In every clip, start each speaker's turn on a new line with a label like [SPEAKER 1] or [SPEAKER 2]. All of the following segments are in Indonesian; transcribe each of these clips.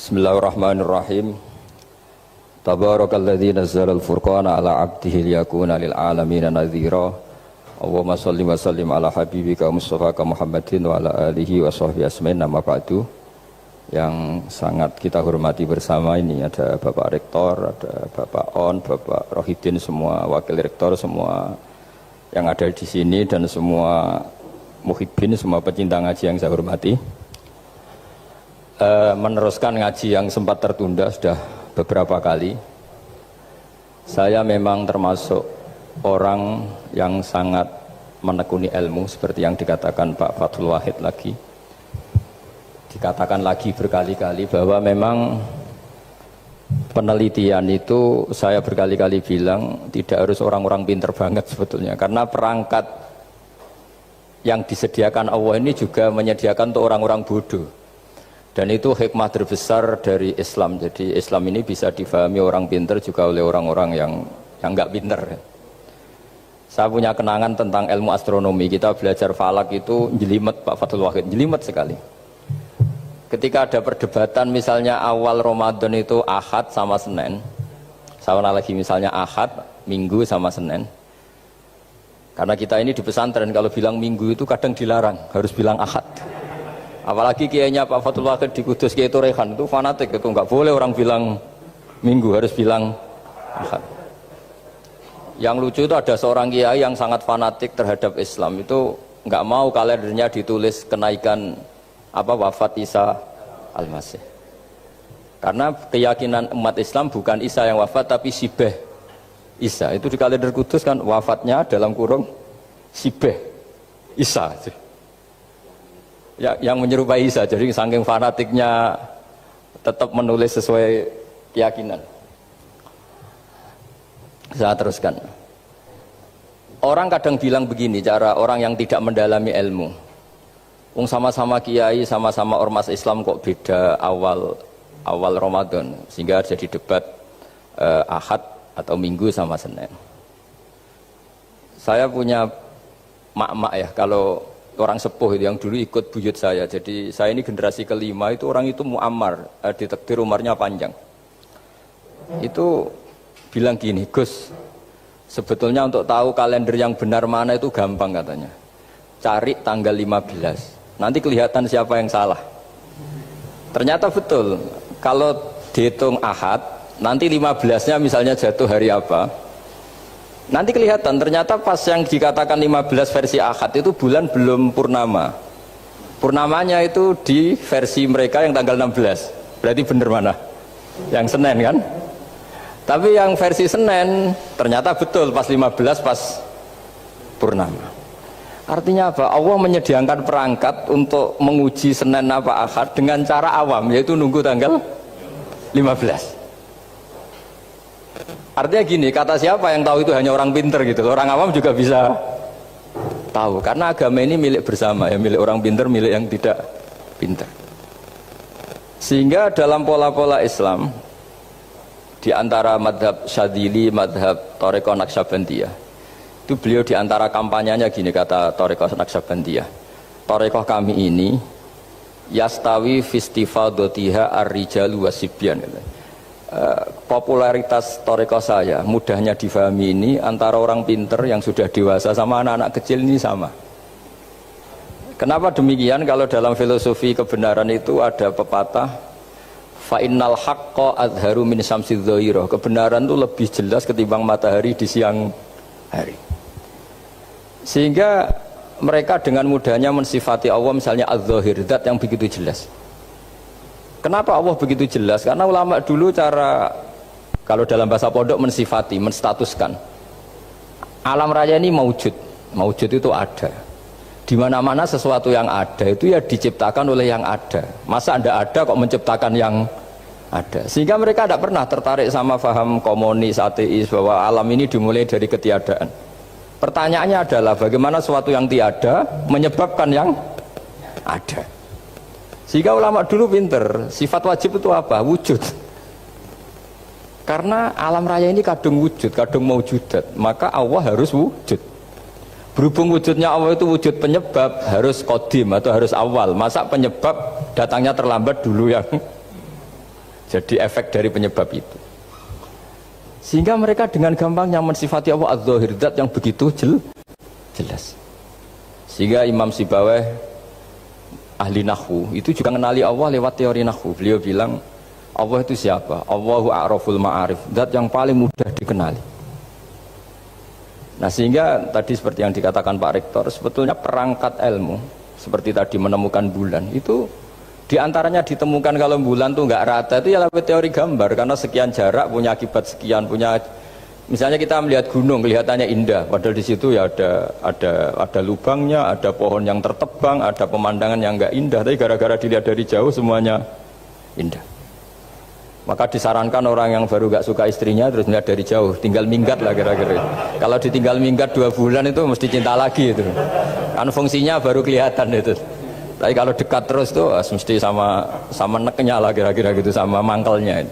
[SPEAKER 1] Bismillahirrahmanirrahim. Tabarakalladzi nazzala al-furqana ala 'abdihi liyakuna lil 'alamin nadhira. Allahumma shalli wa sallim ala habibika Mustafa Muhammadin wa ala alihi wa sahbihi asmain. Nama ba'du. Yang sangat kita hormati bersama ini ada Bapak Rektor, ada Bapak On, Bapak Rohidin, semua wakil rektor, semua yang ada di sini dan semua muhibbin, semua pecinta ngaji yang saya hormati. Meneruskan ngaji yang sempat tertunda sudah beberapa kali. Saya memang termasuk orang yang sangat menekuni ilmu seperti yang dikatakan Pak Fathul Wahid lagi. Dikatakan lagi berkali-kali bahwa memang penelitian itu saya berkali-kali bilang tidak harus orang-orang pinter banget sebetulnya, karena perangkat yang disediakan Allah ini juga menyediakan untuk orang-orang bodoh. Dan itu hikmah terbesar dari Islam. Jadi Islam ini bisa difahami orang pinter juga oleh orang-orang yang nggak pinter. Saya punya kenangan tentang ilmu astronomi. Kita belajar falak itu jelimet, Pak Fathul Wahid, jelimet sekali. Ketika ada perdebatan misalnya awal Ramadan itu Ahad sama Senin, saya lagi misalnya Ahad, Minggu sama Senin. Karena kita ini di pesantren kalau bilang Minggu itu kadang dilarang, harus bilang Ahad. Apalagi kiainya Pak Fathul Wahid di Kudus, Kiai Turehan itu fanatik, itu nggak boleh orang bilang Minggu, harus bilang Ahad. Yang lucu itu ada seorang kiai yang sangat fanatik terhadap Islam, itu nggak mau kalendernya ditulis kenaikan wafat Isa Al-Masih. Karena keyakinan umat Islam bukan Isa yang wafat tapi Sibeh Isa. Itu di kalender Kudus kan wafatnya dalam kurung Sibeh Isa. Ya, yang menyerupai Isa, jadi saking fanatiknya tetap menulis sesuai keyakinan. Saya teruskan. Orang kadang bilang begini, cara orang yang tidak mendalami ilmu. Sama-sama kiai, sama-sama ormas Islam kok beda awal Ramadan, sehingga jadi debat Ahad atau Minggu sama Senin. Saya punya mak-mak ya, kalau orang sepuh itu yang dulu ikut buyut saya, jadi saya ini generasi kelima, itu orang itu muammar, ditakdir umurnya panjang. Itu bilang gini, Gus, sebetulnya untuk tahu kalender yang benar mana itu gampang katanya, cari tanggal 15, nanti kelihatan siapa yang salah. Ternyata betul, kalau dihitung Ahad, nanti 15-nya misalnya jatuh hari apa, nanti kelihatan ternyata pas yang dikatakan 15 versi Ahad itu bulan belum purnama. Purnamanya itu di versi mereka yang tanggal 16. Berarti bener mana? Yang Senin kan? Tapi yang versi Senin ternyata betul pas 15 pas purnama. Artinya apa? Allah menyediakan perangkat untuk menguji Senin apa Ahad dengan cara awam, yaitu nunggu tanggal 15. Artinya gini, kata siapa yang tahu itu hanya orang pinter gitu. Orang awam juga bisa tahu. Karena agama ini milik bersama, ya, milik orang pinter, milik yang tidak pinter. Sehingga dalam pola-pola Islam, di antara madhab Syadzili, madhab Thariqah Naqsyabandiyah, itu beliau di antara kampanyenya gini, kata Thariqah Naqsyabandiyah, Thariqah kami ini yastawi fistifadatiha ar-rijalu wasibyan. Popularitas Thariqah saya mudahnya difahami ini antara orang pinter yang sudah dewasa sama anak-anak kecil ini sama. Kenapa demikian? Kalau dalam filosofi kebenaran itu ada pepatah fa innal haqqa adharu min syamsidz dhahirah, kebenaran itu lebih jelas ketimbang matahari di siang hari. Sehingga mereka dengan mudahnya mensifati Allah misalnya adz-dzahir, zat yang begitu jelas. Kenapa Allah begitu jelas? Karena ulama dulu cara, kalau dalam bahasa pondok mensifati, menstatuskan alam raya ini maujud. Maujud itu ada. Di mana-mana sesuatu yang ada itu ya diciptakan oleh yang ada. Masa Anda ada kok menciptakan yang ada? Sehingga mereka tidak pernah tertarik sama faham komunis, ateis, bahwa alam ini dimulai dari ketiadaan. Pertanyaannya adalah bagaimana sesuatu yang tiada menyebabkan yang ada. Sehingga ulama dulu pinter, sifat wajib itu apa? Wujud. Karena alam raya ini kadung wujud, kadung maujudat, maka Allah harus wujud. Berhubung wujudnya Allah itu wujud penyebab, harus kodim atau harus awal. Masa penyebab datangnya terlambat dulu yang Jadi efek dari penyebab itu. Sehingga mereka dengan gampangnya mensifati Allah az-zahir, zat yang begitu jelas. Sehingga Imam Sibawayh ahli nahwu itu juga mengenali Allah lewat teori nahwu. Beliau bilang Allah itu siapa? Allahu a'raful ma'arif, zat yang paling mudah dikenali. Nah sehingga tadi seperti yang dikatakan Pak Rektor, sebetulnya perangkat ilmu seperti tadi menemukan bulan itu diantaranya ditemukan kalau bulan tuh nggak rata itu ya lewat teori gambar, karena sekian jarak punya akibat sekian, punya misalnya kita melihat gunung kelihatannya indah padahal di situ ya ada lubangnya, ada pohon yang tertebang, ada pemandangan yang nggak indah, tapi gara-gara dilihat dari jauh semuanya indah. Maka disarankan orang yang baru nggak suka istrinya terus melihat dari jauh, tinggal minggat lah kira-kira. Kalau ditinggal minggat 2 bulan itu mesti cinta lagi itu, kan fungsinya baru kelihatan itu. Tapi kalau dekat terus tuh mesti sama neknya lah kira-kira gitu, sama mangkelnya.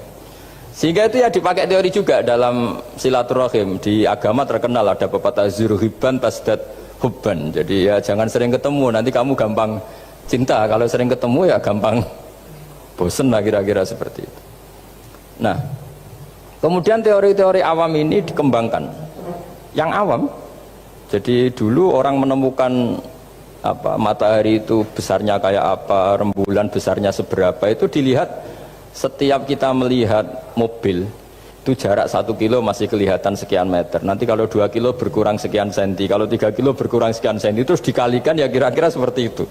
[SPEAKER 1] Sehingga itu ya dipakai teori juga dalam silaturahim. Di agama terkenal ada pepatah zuruhiban tasdad hubban. Jadi ya jangan sering ketemu, nanti kamu gampang cinta. Kalau sering ketemu ya gampang bosen lah kira-kira seperti itu. Nah, kemudian teori-teori awam ini dikembangkan. Yang awam, jadi dulu orang menemukan matahari itu besarnya kayak apa, rembulan besarnya seberapa, itu dilihat setiap kita melihat mobil itu jarak 1 kilo masih kelihatan sekian meter, nanti kalau 2 kilo berkurang sekian senti, kalau 3 kilo berkurang sekian senti, terus dikalikan ya kira-kira seperti itu.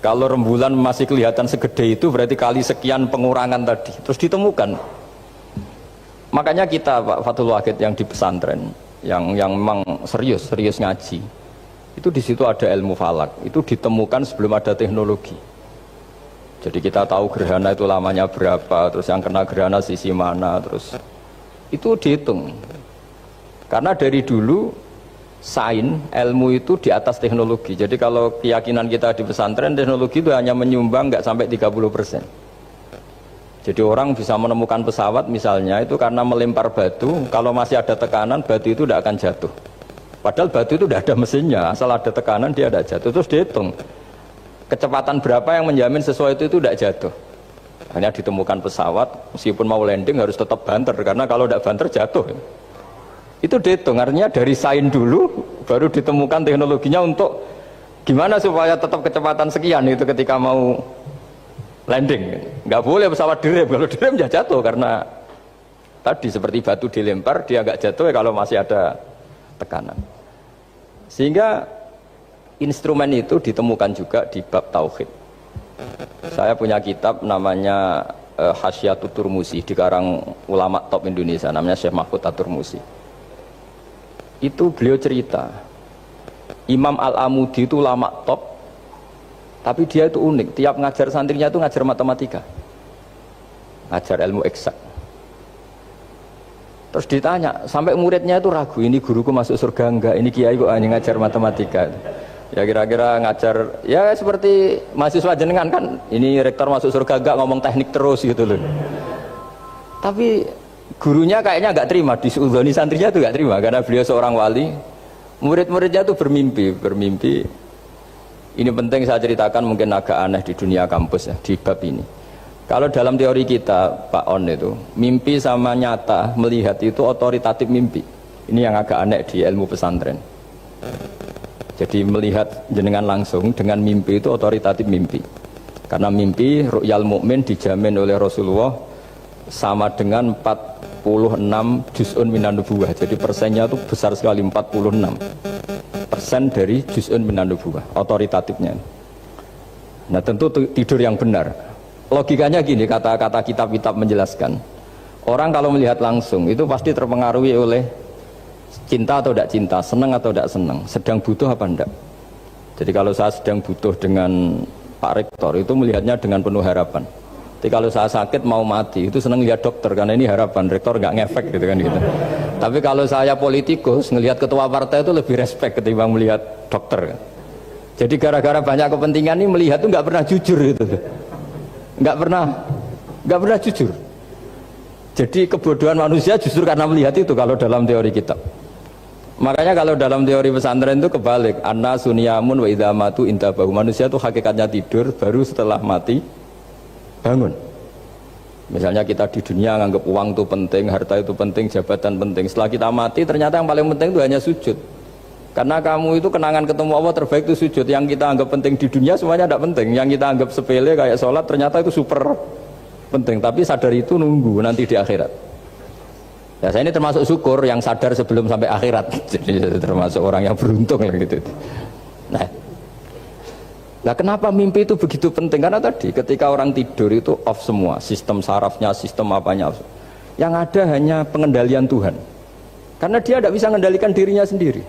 [SPEAKER 1] Kalau rembulan masih kelihatan segede itu berarti kali sekian pengurangan tadi, terus ditemukan. Makanya kita Pak Fathul Wahid yang di pesantren yang memang serius ngaji, itu di situ ada ilmu falak, itu ditemukan sebelum ada teknologi. Jadi kita tahu gerhana itu lamanya berapa, terus yang kena gerhana sisi mana, terus itu dihitung. Karena dari dulu sains ilmu itu di atas teknologi. Jadi kalau keyakinan kita di pesantren, teknologi itu hanya menyumbang nggak sampai 30%. Jadi orang bisa menemukan pesawat misalnya itu karena melempar batu, kalau masih ada tekanan batu itu tidak akan jatuh. Padahal batu itu tidak ada mesinnya, asal ada tekanan dia tidak jatuh. Terus dihitung kecepatan berapa yang menjamin sesuai itu tidak jatuh. Hanya ditemukan pesawat meskipun mau landing harus tetap banter, karena kalau tidak banter jatuh. Itu dihitung, artinya dari sains dulu baru ditemukan teknologinya untuk gimana supaya tetap kecepatan sekian itu ketika mau landing. Nggak boleh pesawat direm, kalau direm ya jatuh, karena tadi seperti batu dilempar dia nggak jatuh ya kalau masih ada tekanan. Sehingga instrumen itu ditemukan juga di bab tauhid. Saya punya kitab namanya Hasyiatut Turmusi, dikarang ulama top Indonesia namanya Syekh Mahfud At-Turmusi. Itu beliau cerita Imam Al-Amudi itu ulama top, tapi dia itu unik, tiap ngajar santrinya itu ngajar matematika, ngajar ilmu eksak. Terus ditanya, sampai muridnya itu ragu, ini guruku masuk surga enggak, ini kiai kok hanya ngajar matematika. Ya kira-kira ngajar, ya seperti mahasiswa jenengan kan, ini rektor masuk surga enggak, ngomong teknik terus gitu loh. Tapi gurunya kayaknya enggak terima, disuudoni santrinya itu enggak terima, karena beliau seorang wali. Murid-muridnya itu bermimpi. Ini penting saya ceritakan, mungkin agak aneh di dunia kampus ya, di bab ini. Kalau dalam teori kita, Pak On itu, mimpi sama nyata, melihat itu otoritatif mimpi. Ini yang agak aneh di ilmu pesantren. Jadi melihat jenengan langsung dengan mimpi itu otoritatif mimpi. Karena mimpi, ru'yal mukmin dijamin oleh Rasulullah sama dengan 46 juz'un minan nubuwah. Jadi persennya itu besar sekali, 46% dari juz'un minan nubuwah, otoritatifnya. Nah tentu tidur yang benar. Logikanya gini, kata-kata kitab-kitab menjelaskan, orang kalau melihat langsung itu pasti terpengaruhi oleh cinta atau tidak cinta, senang atau tidak senang, sedang butuh apa enggak. Jadi kalau saya sedang butuh dengan Pak Rektor itu melihatnya dengan penuh harapan. Tapi kalau saya sakit mau mati itu senang lihat dokter, karena ini harapan, rektor nggak ngefek gitu kan gitu. Tapi kalau saya politikus ngelihat ketua partai itu lebih respect ketimbang melihat dokter. Jadi gara-gara banyak kepentingan ini melihat itu nggak pernah jujur gitu. Nggak pernah jujur. Jadi kebodohan manusia justru karena melihat itu kalau dalam teori kitab. Makanya kalau dalam teori pesantren itu kebalik, anna sunyamun wa idza matu intabahu. Manusia itu hakikatnya tidur, baru setelah mati bangun. Misalnya kita di dunia nganggap uang itu penting, harta itu penting, jabatan penting. Setelah kita mati ternyata yang paling penting itu hanya sujud. Karena kamu itu kenangan ketemu Allah terbaik itu sujud. Yang kita anggap penting di dunia semuanya tidak penting. Yang kita anggap sepele kayak sholat ternyata itu super penting. Tapi sadar itu nunggu nanti di akhirat. Ya saya ini termasuk syukur yang sadar sebelum sampai akhirat. Jadi termasuk orang yang beruntung lah gitu. Nah, kenapa mimpi itu begitu penting? Karena tadi ketika orang tidur itu off semua, sistem sarafnya, sistem apanya. Yang ada hanya pengendalian Tuhan. Karena dia tidak bisa mengendalikan dirinya sendiri.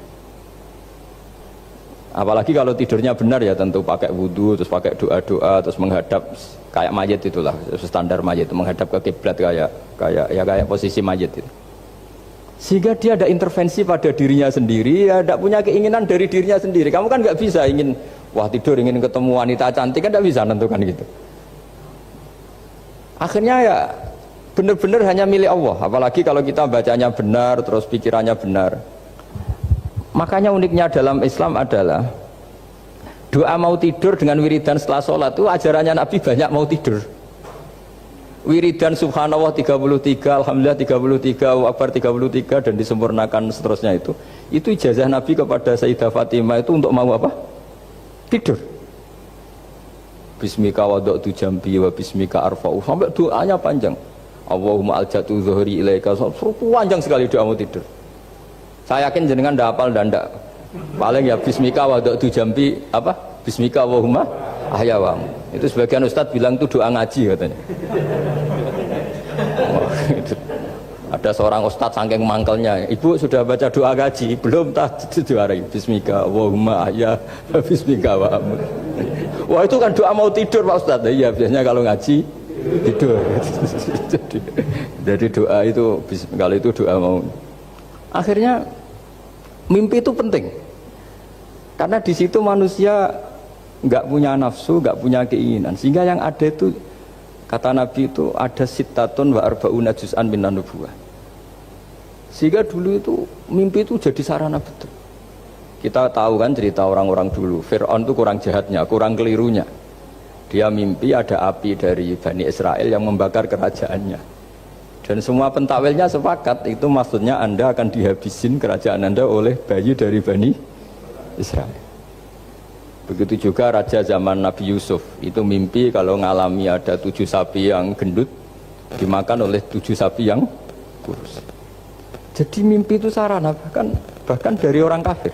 [SPEAKER 1] Apalagi kalau tidurnya benar ya tentu pakai wudhu, terus pakai doa-doa, terus menghadap kayak mayit itulah standar mayit itu menghadap ke kiblat kayak posisi mayit itu. Sehingga dia ada intervensi pada dirinya sendiri, ya tidak punya keinginan dari dirinya sendiri. Kamu kan nggak bisa ingin wah tidur ingin ketemu wanita cantik kan tidak bisa nentukan gitu. Akhirnya ya benar-benar hanya milik Allah. Apalagi kalau kita bacanya benar, terus pikirannya benar. Makanya uniknya dalam Islam adalah doa mau tidur dengan wiridan setelah sholat itu ajarannya Nabi banyak mau tidur. Wiridan subhanallah 33, alhamdulillah 33, Allahu akbar 33 dan disempurnakan seterusnya itu ijazah Nabi kepada Sayyidah Fatimah itu untuk mau apa? Tidur. Bismika wada'tu jambi wa bismika arfa'u sampai doanya panjang. Allahumma aljatu zuhri ilaika panjang sekali doa mau tidur. Saya yakin jenengan ndak hafal dan ndak. Paling ya bismika wada'tu jambi apa? Bismika Allahumma ahyawam. Itu sebagian ustadz bilang itu doa ngaji katanya. Oh, itu. Ada seorang ustadz saking mangkelnya, ibu sudah baca doa ngaji belum? Tak juarai bismika Allahumma ahya bismika wa amut. Wah itu kan doa mau tidur Pak Ustadz. Iya biasanya kalau ngaji tidur. Jadi doa itu kalau itu doa mau. Akhirnya mimpi itu penting. Karena di situ manusia nggak punya nafsu, nggak punya keinginan, sehingga yang ada itu kata Nabi itu ada sittatun wa arba'una juz'an minan nubuwah. Sehingga dulu itu mimpi itu jadi sarana betul. Kita tahu kan cerita orang-orang dulu, Fir'aun itu kurang jahatnya, kurang kelirunya. Dia mimpi ada api dari Bani Israel yang membakar kerajaannya. Dan semua pentakwilnya sepakat itu maksudnya Anda akan dihabisin kerajaan Anda oleh bayi dari Bani Israel. Begitu juga raja zaman Nabi Yusuf itu mimpi kalau ngalami ada 7 sapi yang gendut dimakan oleh 7 sapi yang kurus. Jadi mimpi itu sarana bahkan dari orang kafir.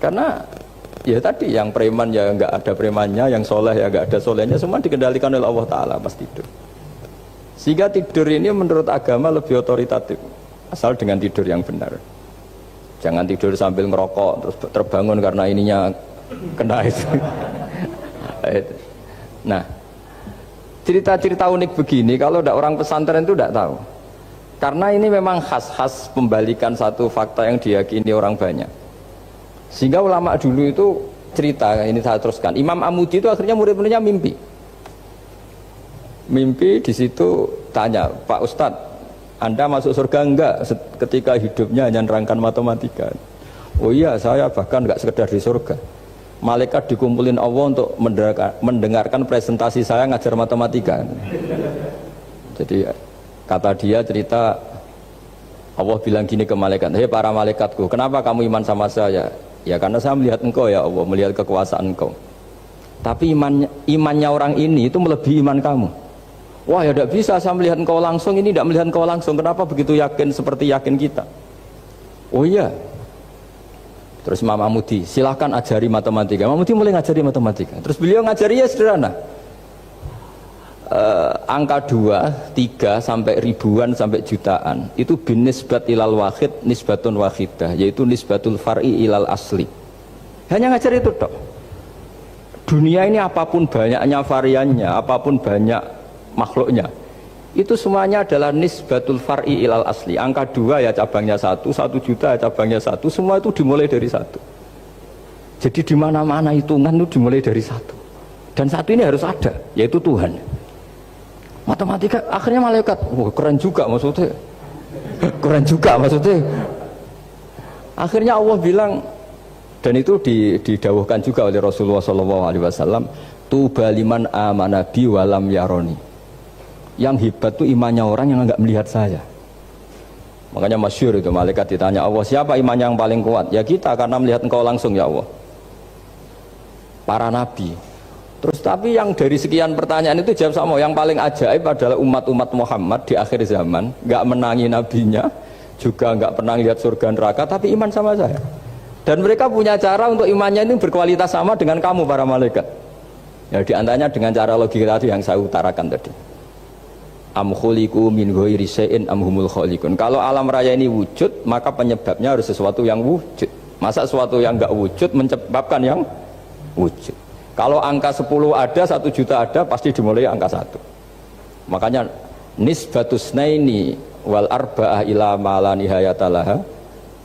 [SPEAKER 1] Karena ya tadi yang preman ya nggak ada premannya, yang soleh ya nggak ada solehnya, semua dikendalikan oleh Allah Taala pas tidur. Sehingga tidur ini menurut agama lebih otoritatif asal dengan tidur yang benar. Jangan tidur sambil ngerokok terus terbangun karena ininya kena itu. Nah, cerita-cerita unik begini kalau tidak orang pesantren itu tidak tahu. Karena ini memang khas-khas pembalikan satu fakta yang diyakini orang banyak. Sehingga ulama dulu itu cerita, ini saya teruskan. Imam Amudi itu akhirnya murid-muridnya mimpi. Mimpi di situ tanya, Pak Ustadz, Anda masuk surga enggak ketika hidupnya hanya nerangkan matematika? Oh iya, saya bahkan enggak sekedar di surga. Malaikat dikumpulin Allah untuk mendengarkan presentasi saya ngajar matematika. Jadi kata dia cerita Allah bilang gini ke malaikat, hei para malaikatku, kenapa kamu iman sama saya? Ya karena saya melihat engkau ya Allah, melihat kekuasaan engkau. Tapi imannya orang ini itu melebihi iman kamu. Wah ya tidak bisa saya melihat engkau langsung, ini tidak melihat engkau langsung. Kenapa begitu yakin seperti yakin kita? Oh iya. Terus Imam Amudi, silahkan ajari matematika. Imam Amudi mulai ngajari matematika. Terus beliau ngajari ya sederhana. Angka 2, 3 sampai ribuan sampai jutaan itu bin nisbat ilal wahid nisbatun wahidah, yaitu nisbatul far'i ilal asli. Hanya ngajar itu dok. Dunia ini apapun banyaknya variannya, apapun banyak makhluknya, itu semuanya adalah nisbatul far'i ilal asli. Angka 2 ya cabangnya 1, 1 juta ya cabangnya 1, semua itu dimulai dari 1. Jadi di mana-mana hitungan itu dimulai dari 1. Dan 1 ini harus ada, yaitu Tuhan. Matematika akhirnya malaikat, wah keren juga maksudnya. Keren juga maksudnya. Akhirnya Allah bilang, dan itu didawuhkan juga oleh Rasulullah SAW, tuba liman amana bi walam yaroni. yang hebat tuh imannya orang yang enggak melihat saya. Makanya masyhur itu malaikat ditanya Allah, siapa imannya yang paling kuat? Ya kita, karena melihat engkau langsung ya Allah. Para nabi. Terus tapi yang dari sekian pertanyaan itu jawab sama, yang paling ajaib adalah umat-umat Muhammad di akhir zaman, enggak menangi nabinya, juga enggak pernah lihat surga neraka, tapi iman sama saya. Dan mereka punya cara untuk imannya itu berkualitas sama dengan kamu para malaikat. Ya diantaranya dengan cara logika tadi yang saya utarakan tadi. Am khuliqu min ghairi syai'in am humul khaliqun. Kalau alam raya ini wujud, maka penyebabnya harus sesuatu yang wujud. Masa sesuatu yang enggak wujud menyebabkan yang wujud. Kalau angka 10 ada, 1 juta ada, pasti dimulai angka 1. Makanya nisbatus naini wal arba'ah ila ma la nihayatalaha,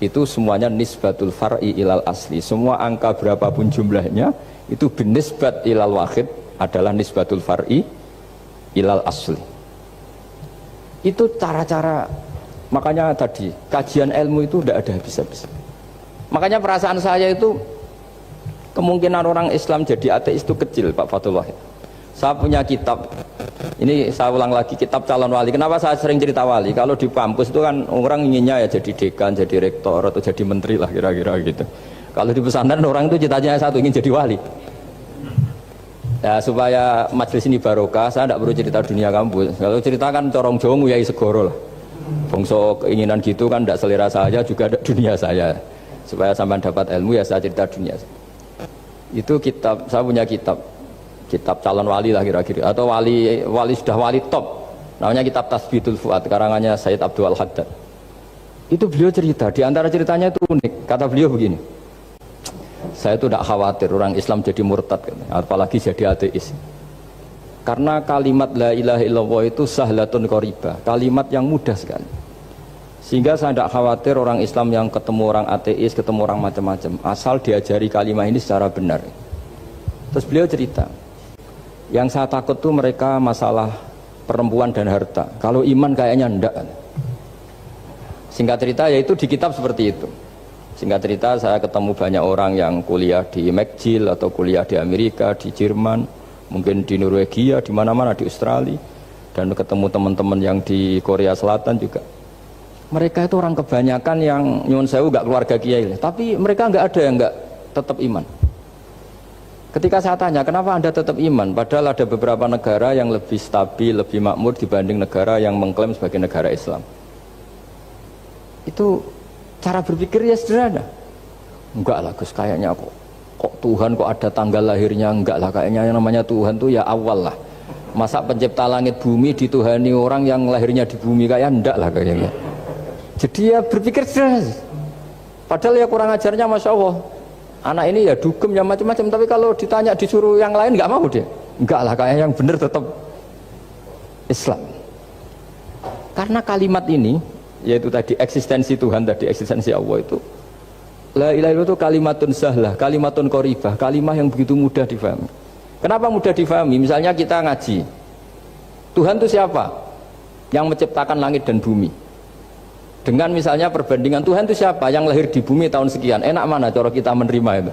[SPEAKER 1] itu semuanya nisbatul far'i ilal asli. Semua angka berapapun jumlahnya itu binisbat ilal wahid adalah nisbatul far'i ilal asli. Itu cara-cara, makanya tadi kajian ilmu itu tidak ada habis-habis. Makanya perasaan saya itu kemungkinan orang Islam jadi ateis itu kecil, Pak Fatullah. Saya punya kitab, ini saya ulang lagi, kitab calon wali. Kenapa saya sering cerita wali? Kalau di kampus itu kan orang inginnya ya jadi dekan, jadi rektor atau jadi menteri lah kira-kira gitu. Kalau di pesantren orang itu cita-citanya satu, ingin jadi wali. Ya supaya majelis ini barokah, saya tidak perlu cerita dunia kampus. Kalau ceritakan corong Jawa nguyai segoro lah. Bongso keinginan gitu kan tidak selera saya, juga ada dunia saya. Supaya sampai dapat ilmu ya saya cerita dunia. Itu kitab, saya punya kitab calon wali lah kira-kira, atau wali sudah wali top. Namanya kitab Tasbitul Fuad, karangannya Sayyid Abdul Haddad. Itu beliau cerita, di antara ceritanya itu unik. Kata beliau begini, saya itu tidak khawatir orang Islam jadi murtad, apalagi jadi ateis. Karena kalimat la ilaha illallah itu sahlatun qaribah, kalimat yang mudah sekali. Sehingga saya tidak khawatir orang Islam yang ketemu orang ateis, ketemu orang macam-macam, asal diajari kalimat ini secara benar. Terus beliau cerita, yang saya takut tuh mereka masalah perempuan dan harta. Kalau iman kayaknya enggak. Singkat cerita yaitu di kitab seperti itu. Singkat cerita saya ketemu banyak orang yang kuliah di McGill atau kuliah di Amerika, di Jerman, mungkin di Norwegia, di mana-mana, di Australia, dan ketemu teman-teman yang di Korea Selatan juga. Mereka itu orang kebanyakan yang nyuwun sewu gak keluarga kiai, tapi mereka nggak ada yang nggak tetap iman. Ketika saya tanya kenapa anda tetap iman, padahal ada beberapa negara yang lebih stabil, lebih makmur dibanding negara yang mengklaim sebagai negara Islam. Itu cara berpikir ya sederhana. Enggak lah Gus, kayaknya kok Tuhan kok ada tanggal lahirnya, enggak lah, kayaknya yang namanya Tuhan tuh ya awal lah. Masa pencipta langit bumi dituhani orang yang lahirnya di bumi, kayak enggak lah kayaknya. Jadi ya berpikir sederhana. Padahal ya kurang ajarnya Masya Allah. Anak ini ya dugem ya macam-macam, tapi kalau ditanya disuruh yang lain enggak mau dia. Enggak lah, kayaknya yang benar tetap Islam. Karena kalimat ini, yaitu tadi eksistensi Tuhan, tadi eksistensi Allah itu, la ilaha illallah itu kalimatun sahlah, kalimatun qoribah, kalimah yang begitu mudah difahami. Kenapa mudah difahami? Misalnya kita ngaji, Tuhan itu siapa? Yang menciptakan langit dan bumi. Dengan misalnya perbandingan Tuhan itu siapa? Yang lahir di bumi tahun sekian. Enak mana cara kita menerima itu?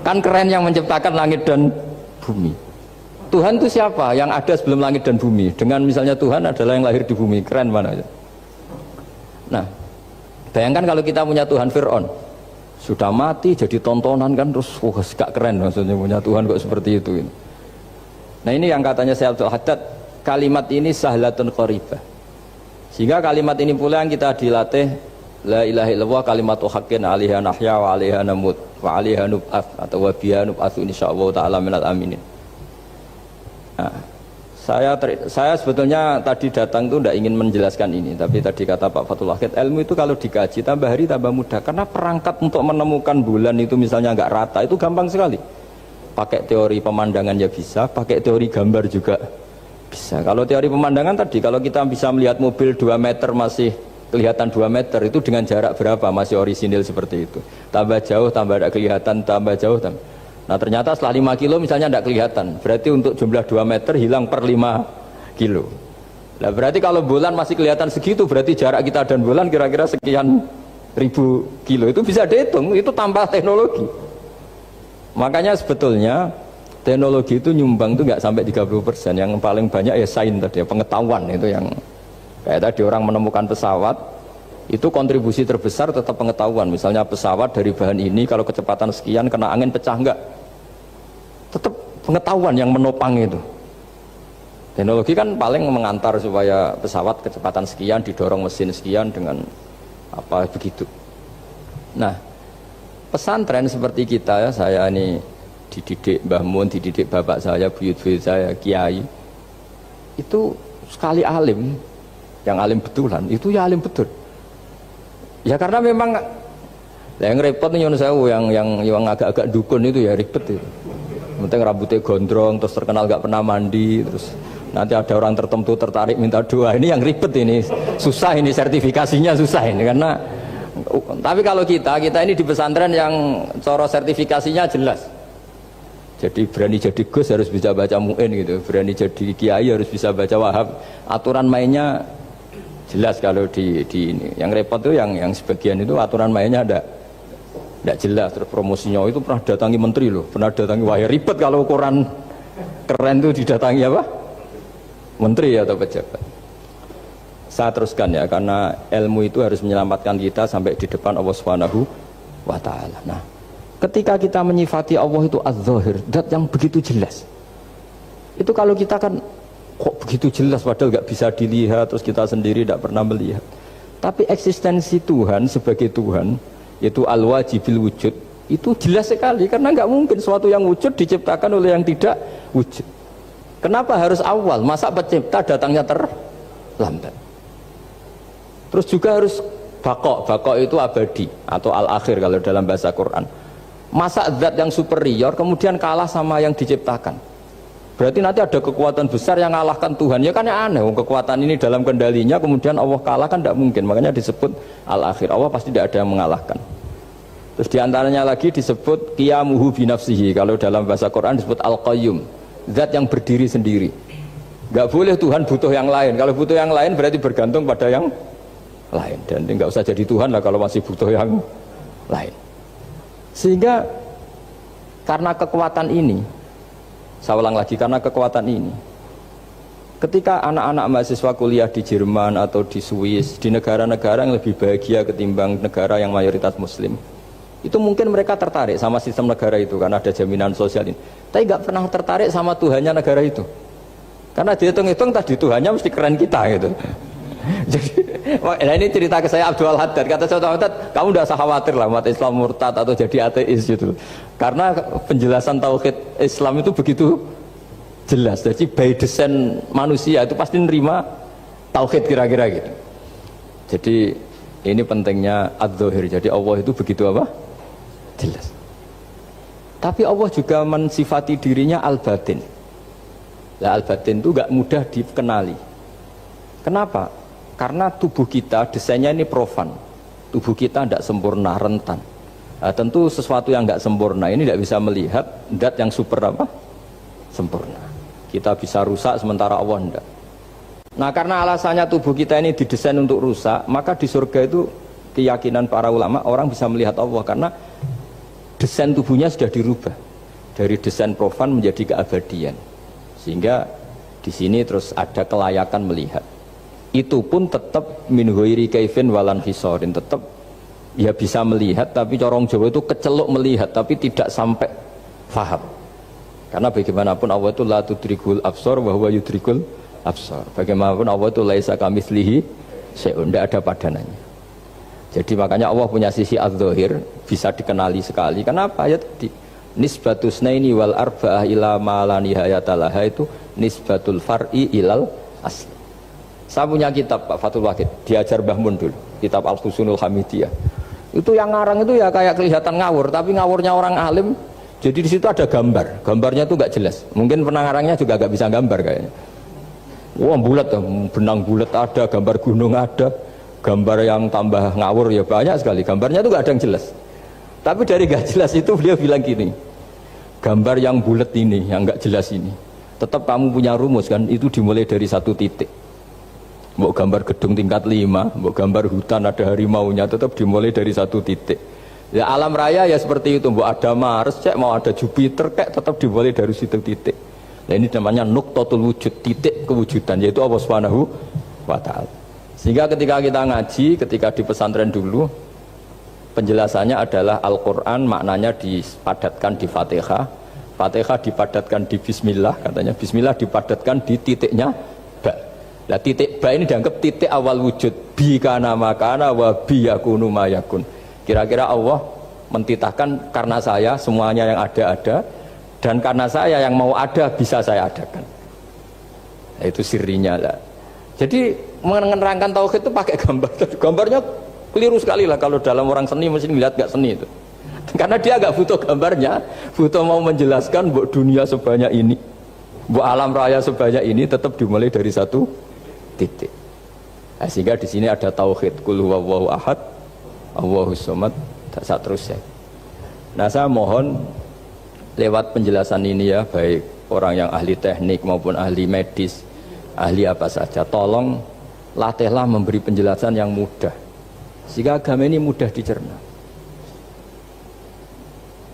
[SPEAKER 1] Kan keren yang menciptakan langit dan bumi. Tuhan itu siapa? Yang ada sebelum langit dan bumi. Dengan misalnya Tuhan adalah yang lahir di bumi. Keren mana aja? Nah, bayangkan kalau kita punya Tuhan Fir'aun, sudah mati jadi tontonan kan, terus gak keren maksudnya punya Tuhan kok seperti itu. Nah ini yang katanya Syekh Abdul Haddad, kalimat ini sahlatun qaribah. Sehingga kalimat ini pula yang kita dilatih, la ilaha illallah kalimatu haqqin 'alaiha nahya wa 'alaiha namut wa 'alaiha nub'ats atau wa biha nub'atsu insyaallah taala minal aminin. Nah, saya sebetulnya tadi datang itu tidak ingin menjelaskan ini, tapi tadi kata Pak Fathul Wahid, ilmu itu kalau dikaji tambah hari tambah mudah, karena perangkat untuk menemukan bulan itu misalnya nggak rata itu gampang sekali. Pakai teori pemandangan ya bisa, pakai teori gambar juga bisa. Kalau teori pemandangan tadi, kalau kita bisa melihat mobil 2 meter masih kelihatan 2 meter, itu dengan jarak berapa masih orisinil seperti itu. Tambah jauh tambah tidak kelihatan, tambah jauh tambah. Nah ternyata setelah 5 kilo misalnya tidak kelihatan, berarti untuk jumlah 2 meter hilang per 5 kilo. Nah berarti kalau bulan masih kelihatan segitu, berarti jarak kita dan bulan kira-kira sekian ribu kilo. Itu bisa dihitung, itu tanpa teknologi. Makanya sebetulnya teknologi itu nyumbang itu nggak sampai 30%. Yang paling banyak ya sains tadi, pengetahuan itu yang kayak tadi orang menemukan pesawat itu kontribusi terbesar tetap pengetahuan. Misalnya pesawat dari bahan ini kalau kecepatan sekian kena angin pecah enggak, tetap pengetahuan yang menopang itu. Teknologi kan paling mengantar supaya pesawat kecepatan sekian didorong mesin sekian dengan apa begitu. Nah, pesantren seperti kita ya, saya ini dididik Mbah Mun, dididik bapak saya, buyut-buyut saya, kiai. Itu sekali alim, yang alim betulan, itu ya alim betul. Ya karena memang yang repot nih yang agak-agak dukun itu ya ribet itu. Penting rambutnya gondrong, terus terkenal gak pernah mandi, terus nanti ada orang tertentu tertarik minta doa, ini yang ribet ini, susah ini sertifikasinya susah ini karena. Tapi kalau kita ini di pesantren yang coro sertifikasinya jelas. Jadi berani jadi Gus harus bisa baca Mu'in gitu, berani jadi Kiai harus bisa baca Wahab. Aturan mainnya jelas kalau di ini. Yang repot tuh yang sebagian itu aturan mainnya tidak jelas. Terus promosinya itu pernah datangi menteri loh, pernah datangi, wah ya ribet kalau ukuran keren tuh didatangi apa? Menteri atau pejabat. Saya teruskan ya, karena ilmu itu harus menyelamatkan kita sampai di depan Allah Subhanahu wa Ta'ala. Nah, ketika kita menyifati Allah itu az-zahir, zat yang begitu jelas. Itu kalau kita kan kok begitu jelas padahal nggak bisa dilihat, terus kita sendiri tidak pernah melihat. Tapi eksistensi Tuhan sebagai Tuhan, yaitu al-wajibil wujud, itu jelas sekali karena nggak mungkin suatu yang wujud diciptakan oleh yang tidak wujud. Kenapa harus awal? Masa pencipta datangnya terlambat? Terus juga harus bakok itu abadi atau al-akhir kalau dalam bahasa Quran. Masa zat yang superior kemudian kalah sama yang diciptakan? Berarti nanti ada kekuatan besar yang mengalahkan Tuhan. Ya kan ya aneh, kekuatan ini dalam kendalinya kemudian Allah kalah kan tidak mungkin. Makanya disebut al-akhir. Allah pasti tidak ada yang mengalahkan. Terus diantaranya lagi disebut qiyamuhu binafsihi. Kalau dalam bahasa Quran disebut al-qayyum, zat yang berdiri sendiri. Gak boleh Tuhan butuh yang lain. Kalau butuh yang lain berarti bergantung pada yang lain. Dan nggak usah jadi Tuhan lah kalau masih butuh yang lain. Sehingga karena kekuatan ini, saya ulang lagi, karena kekuatan ini, ketika anak-anak mahasiswa kuliah di Jerman atau di Swiss, di negara-negara yang lebih bahagia ketimbang negara yang mayoritas Muslim, itu mungkin mereka tertarik sama sistem negara itu karena ada jaminan sosial ini. Tapi nggak pernah tertarik sama Tuhannya negara itu. Karena dihitung-hitung tadi Tuhannya mesti keren kita gitu. Jadi, nah ini cerita ke saya Abdul Haddad. Kata saya Abdul Haddad, kamu tidak usah khawatir lah umat Islam murtad atau jadi ateis gitu. Karena penjelasan tauhid Islam itu begitu jelas. Jadi by design manusia itu pasti nerima tauhid kira-kira gitu. Jadi ini pentingnya adz-dzahir. Jadi Allah itu begitu apa? Jelas. Tapi Allah juga mensifati dirinya al-batin. Nah, al-batin itu gak mudah dikenali. Kenapa? Karena tubuh kita desainnya ini profan. Tubuh kita tidak sempurna, rentan. Nah, tentu sesuatu yang tidak sempurna ini tidak bisa melihat zat yang super apa? Sempurna. Kita bisa rusak sementara Allah tidak. Nah, karena alasannya tubuh kita ini didesain untuk rusak, maka di surga itu keyakinan para ulama orang bisa melihat Allah karena desain tubuhnya sudah dirubah dari desain profan menjadi keabadian. Sehingga di sini terus ada kelayakan melihat. Itu pun tetap min ghairi kaifin walan hisorin, tetap ya bisa melihat, tapi corong Jawa itu keceluk melihat tapi tidak sampai faham. Karena bagaimanapun Allah itu la tudrikul absar wa huwa yudrikul absar. Bagaimanapun Allah itu laisa kamitslihi syai'un, tidak ada padanannya. Jadi makanya Allah punya sisi adz-dzahir bisa dikenali sekali. Kenapa? Ya tadi nisbatus naini wal arba'ah ila ma la nihayatalaha itu nisbatul far'i ilal asli. Saya punya kitab Pak Fathul Wahid, diajar Mbah Mun dulu, kitab Al-Husunul Hamidiyah. Itu yang ngarang itu ya kayak kelihatan ngawur, tapi ngawurnya orang alim. Jadi di situ ada gambar, gambarnya itu nggak jelas. Mungkin pengarangnya juga nggak bisa gambar kayaknya. Wah bulat, benang bulat ada, gambar gunung ada, gambar yang tambah ngawur ya banyak sekali. Gambarnya itu nggak ada yang jelas. Tapi dari nggak jelas itu beliau bilang gini, gambar yang bulat ini, yang nggak jelas ini, tetap kamu punya rumus kan? Itu dimulai dari satu titik. Mau gambar gedung tingkat 5, mau gambar hutan ada harimaunya, tetap dimulai dari satu titik. Ya alam raya ya seperti itu, mau ada Mars, cek mau ada Jupiter, kayak tetap dimulai dari situ titik. Nah ini namanya nuqtatul wujud, titik kewujudan, yaitu Allah Subhanahu wa ta'ala. Sehingga ketika kita ngaji, ketika di pesantren dulu, penjelasannya adalah Al-Quran maknanya dipadatkan di Fatihah, Fatihah dipadatkan di Bismillah, katanya Bismillah dipadatkan di titiknya Ba. Nah titik Ba ini dianggap titik awal wujud, bi kana makana wa bi yakunu mayakun. Kira-kira Allah mentitahkan karena saya semuanya yang ada, dan karena saya yang mau ada bisa saya adakan. Nah, itu sirinya lah. Jadi menerangkan tauhid itu pakai gambar. Gambarnya keliru sekali lah kalau dalam orang seni mesti melihat gak seni itu. Karena dia gak butuh gambarnya, butuh mau menjelaskan buat dunia sebanyak ini, buat alam raya sebanyak ini tetap dimulai dari satu titik. Nah, sehingga di sini ada tauhid qul huwallahu ahad, Allahus samad, tak seterusnya. Nah saya mohon lewat penjelasan ini ya, baik orang yang ahli teknik maupun ahli medis, ahli apa saja, tolong latihlah memberi penjelasan yang mudah, sehingga agama ini mudah dicerna.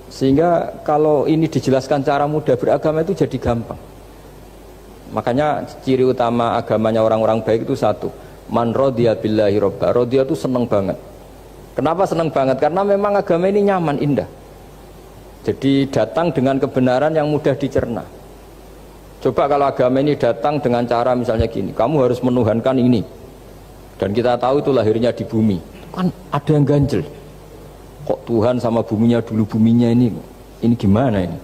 [SPEAKER 1] Sehingga kalau ini dijelaskan cara mudah beragama itu jadi gampang. Makanya ciri utama agamanya orang-orang baik itu satu, man radiya billahi robba. Radiya itu seneng banget. Kenapa senang banget? Karena memang agama ini nyaman, indah. Jadi datang dengan kebenaran yang mudah dicerna. Coba kalau agama ini datang dengan cara misalnya gini, kamu harus menuhankan ini, dan kita tahu itu lahirnya di bumi, kan ada yang ganjel. Kok Tuhan sama buminya dulu, buminya ini gimana ini?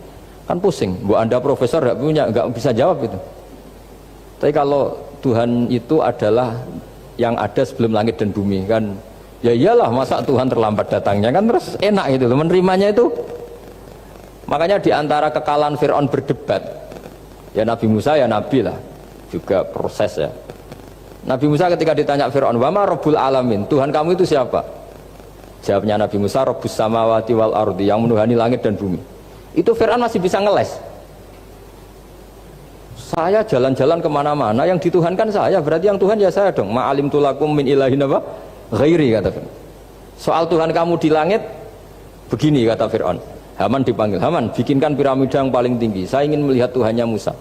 [SPEAKER 1] Kan pusing. Bu Anda profesor nggak bisa jawab itu. Tapi kalau Tuhan itu adalah yang ada sebelum langit dan bumi, kan? Ya iyalah, masa Tuhan terlambat datangnya, kan terus enak gitu loh menerimanya itu. Makanya diantara kekalahan Fir'aun berdebat, ya Nabi Musa ya Nabi lah, juga proses ya. Nabi Musa ketika ditanya Fir'aun, wama Rabbul Alamin, Tuhan kamu itu siapa? Jawabnya Nabi Musa, Rabbus samawati wal ardi, yang menuhani langit dan bumi. Itu Fir'aun masih bisa ngeles. Saya jalan-jalan kemana-mana, yang dituhankan saya, berarti yang Tuhan ya saya dong. Ma'alim tulakum min ilahin apa? Ghairi, kata Fir'aun. Soal Tuhan kamu di langit begini, kata Fir'aun. Haman dipanggil, Haman bikinkan piramida yang paling tinggi, saya ingin melihat Tuhannya Musa.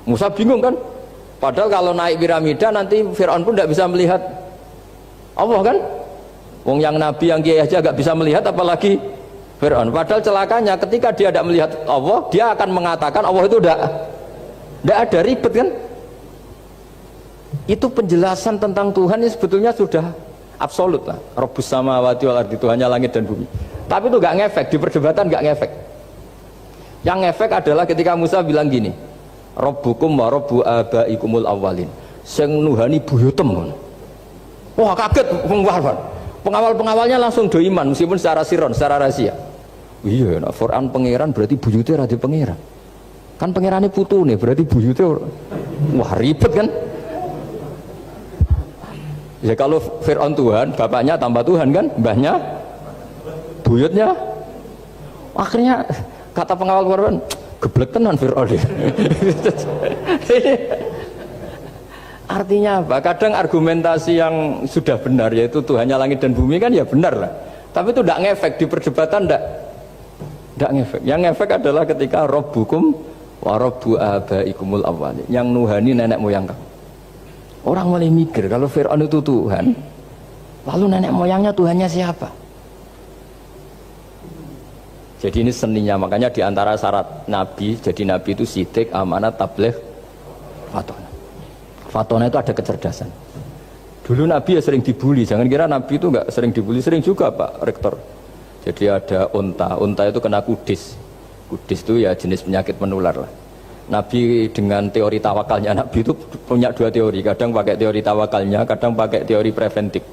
[SPEAKER 1] Musa bingung kan, padahal kalau naik piramida nanti Fir'aun pun tidak bisa melihat Allah kan. Wong yang nabi yang kiai aja gak bisa melihat, apalagi Fir'aun. Padahal celakanya ketika dia tidak melihat Allah, dia akan mengatakan Allah itu tidak ada, ribet kan. Itu penjelasan tentang Tuhan ini sebetulnya sudah absolut lah. Rabbus samawati wal ardi, Tuhannya langit dan bumi. Tapi itu gak ngefek, di perdebatan gak ngefek. Yang ngefek adalah ketika Musa bilang gini, Rabbukum wa rabbu abaikumul awwalin, sing nuhani buyutem. Wah kaget pengawal-pengawalnya langsung do iman meskipun secara siron, secara rahasia. Iya, nah Quran pangeran berarti buyutnya rada pangeran. Kan pangerannya putu nih, berarti buyutnya wah ribet kan. Ya kalau Fir'aun Tuhan, bapaknya tambah Tuhan kan, mbahnya, buyutnya. Akhirnya kata pengawal Fir'aun, geblek tenan Fir'aun. Artinya apa? Kadang argumentasi yang sudah benar, yaitu Tuhannya langit dan bumi kan ya benar lah. Tapi itu tidak ngefek, di perdebatan tidak ngefek. Yang ngefek adalah ketika Rabbukum wa rabbu abaikumul awwalin, yang nuhani nenek moyang kamu. Orang mulai mikir kalau Fir'aun itu Tuhan, lalu nenek moyangnya Tuhannya siapa? Jadi ini seninya, makanya diantara syarat Nabi, jadi Nabi itu sidik, amanat, tabligh, fatona. Fatona itu ada kecerdasan. Dulu Nabi ya sering dibully, jangan kira Nabi itu nggak sering dibully, sering juga Pak Rektor. Jadi ada unta itu kena kudis. Kudis itu ya jenis penyakit menular lah. Nabi dengan teori tawakalnya, Nabi itu punya dua teori, kadang pakai teori tawakalnya, kadang pakai teori preventif.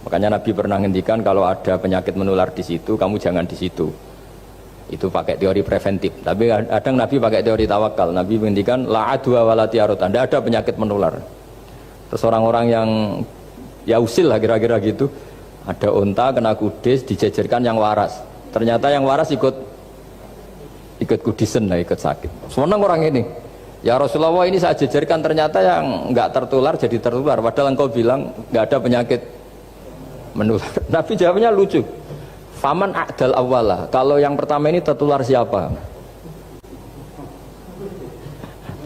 [SPEAKER 1] Makanya Nabi pernah ngendikan kalau ada penyakit menular di situ, kamu jangan di situ. Itu pakai teori preventif. Tapi kadang Nabi pakai teori tawakal. Nabi menghentikan la adwa wala tiarota, tidak ada penyakit menular. Terus orang-orang yang ya usil lah kira-kira gitu, ada unta kena kudis, dijejerkan yang waras. Ternyata yang waras ikut kudisen lah, ikut sakit. Senang orang ini. Ya Rasulullah, ini saya jejerkan, ternyata yang nggak tertular jadi tertular. Padahal engkau bilang nggak ada penyakit menular. Nabi jawabnya lucu. Faman a'dal awwala. Kalau yang pertama ini tertular siapa?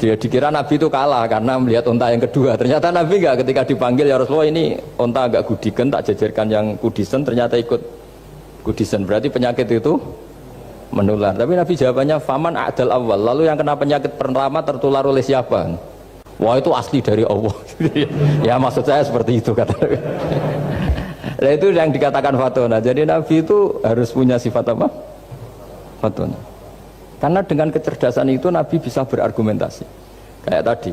[SPEAKER 1] Dia dikira Nabi itu kalah karena melihat unta yang kedua. Ternyata Nabi enggak, ketika dipanggil ya Rasulullah ini unta agak gudikan, tak jajarkan yang kudisen, ternyata ikut kudisen. Berarti penyakit itu menular. Tapi Nabi jawabannya faman a'dal awal. Lalu yang kena penyakit pertama tertular oleh siapa? Wah itu asli dari Allah. Ya maksud saya seperti itu kata Nabi. Nah itu yang dikatakan fatona. Jadi Nabi itu harus punya sifat apa? Fatona. Karena dengan kecerdasan itu Nabi bisa berargumentasi. Kayak tadi,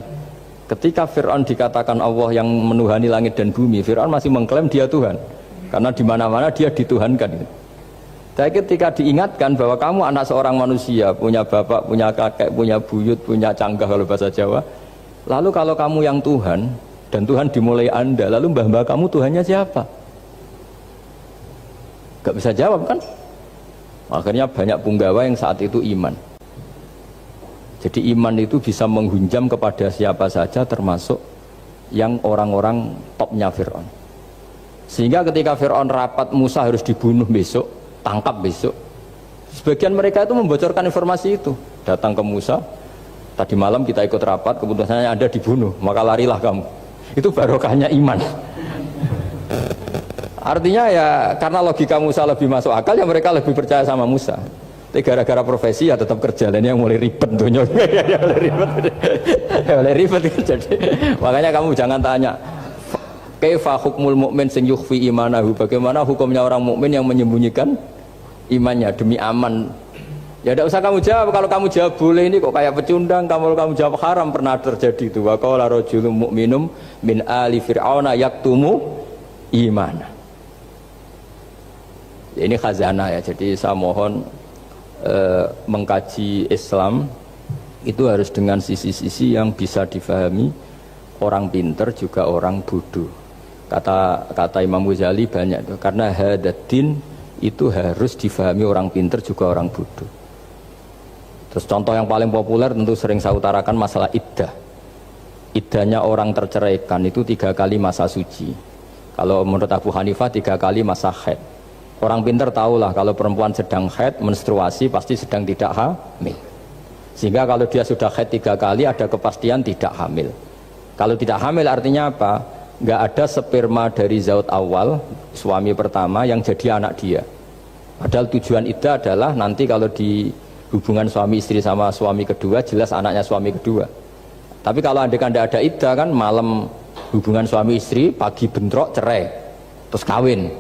[SPEAKER 1] ketika Fir'aun dikatakan Allah yang menuhani langit dan bumi, Fir'aun masih mengklaim dia Tuhan. Karena di mana-mana dia dituhankan. Tapi ketika diingatkan bahwa kamu anak seorang manusia, punya bapak, punya kakek, punya buyut, punya canggah kalau bahasa Jawa. Lalu kalau kamu yang Tuhan, dan Tuhan dimulai Anda, lalu mbah-mbah kamu Tuhannya siapa? Gak bisa jawab kan? Akhirnya banyak punggawa yang saat itu iman. Jadi iman itu bisa menghunjam kepada siapa saja termasuk yang orang-orang topnya Fir'aun. Sehingga ketika Fir'aun rapat Musa harus dibunuh besok, tangkap besok, sebagian mereka itu membocorkan informasi itu. Datang ke Musa, tadi malam kita ikut rapat, keputusannya Anda dibunuh, maka larilah kamu. Itu barokahnya iman. Artinya ya karena logika Musa lebih masuk akal ya mereka lebih percaya sama Musa. Tapi gara-gara profesi ya tetap kerja dan yang mulai ribet tuh ya mulai ribet jadi makanya kamu jangan tanya kaifa hukmul mukmin sing yukhfi imanahu, bagaimana hukumnya orang mukmin yang menyembunyikan imannya demi aman. Ya tidak usah kamu jawab. Kalau kamu jawab boleh ini kok kayak pecundang. Kalau kamu jawab haram, pernah terjadi itu. Wa qala rajulun mu'minum min ali fir'auna yaktumu imana. Ya, ini khazanah ya, jadi saya mohon mengkaji Islam itu harus dengan sisi-sisi yang bisa difahami orang pinter juga orang bodoh. Kata Imam Ghazali banyak itu, karena hadatin itu harus difahami orang pinter juga orang bodoh. Terus contoh yang paling populer tentu sering saya utarakan masalah iddah. Iddahnya orang terceraikan itu 3 kali masa suci. Kalau menurut Abu Hanifah 3 kali masa haid. Orang pinter tahulah kalau perempuan sedang haid, menstruasi pasti sedang tidak hamil. Sehingga kalau dia sudah haid 3 kali ada kepastian tidak hamil. Kalau tidak hamil artinya apa? Nggak ada sperma dari zaut awal, suami pertama yang jadi anak dia. Padahal tujuan iddah adalah nanti kalau di hubungan suami istri sama suami kedua jelas anaknya suami kedua. Tapi kalau andai kan tidak ada iddah kan malam hubungan suami istri, pagi bentrok cerai, terus kawin.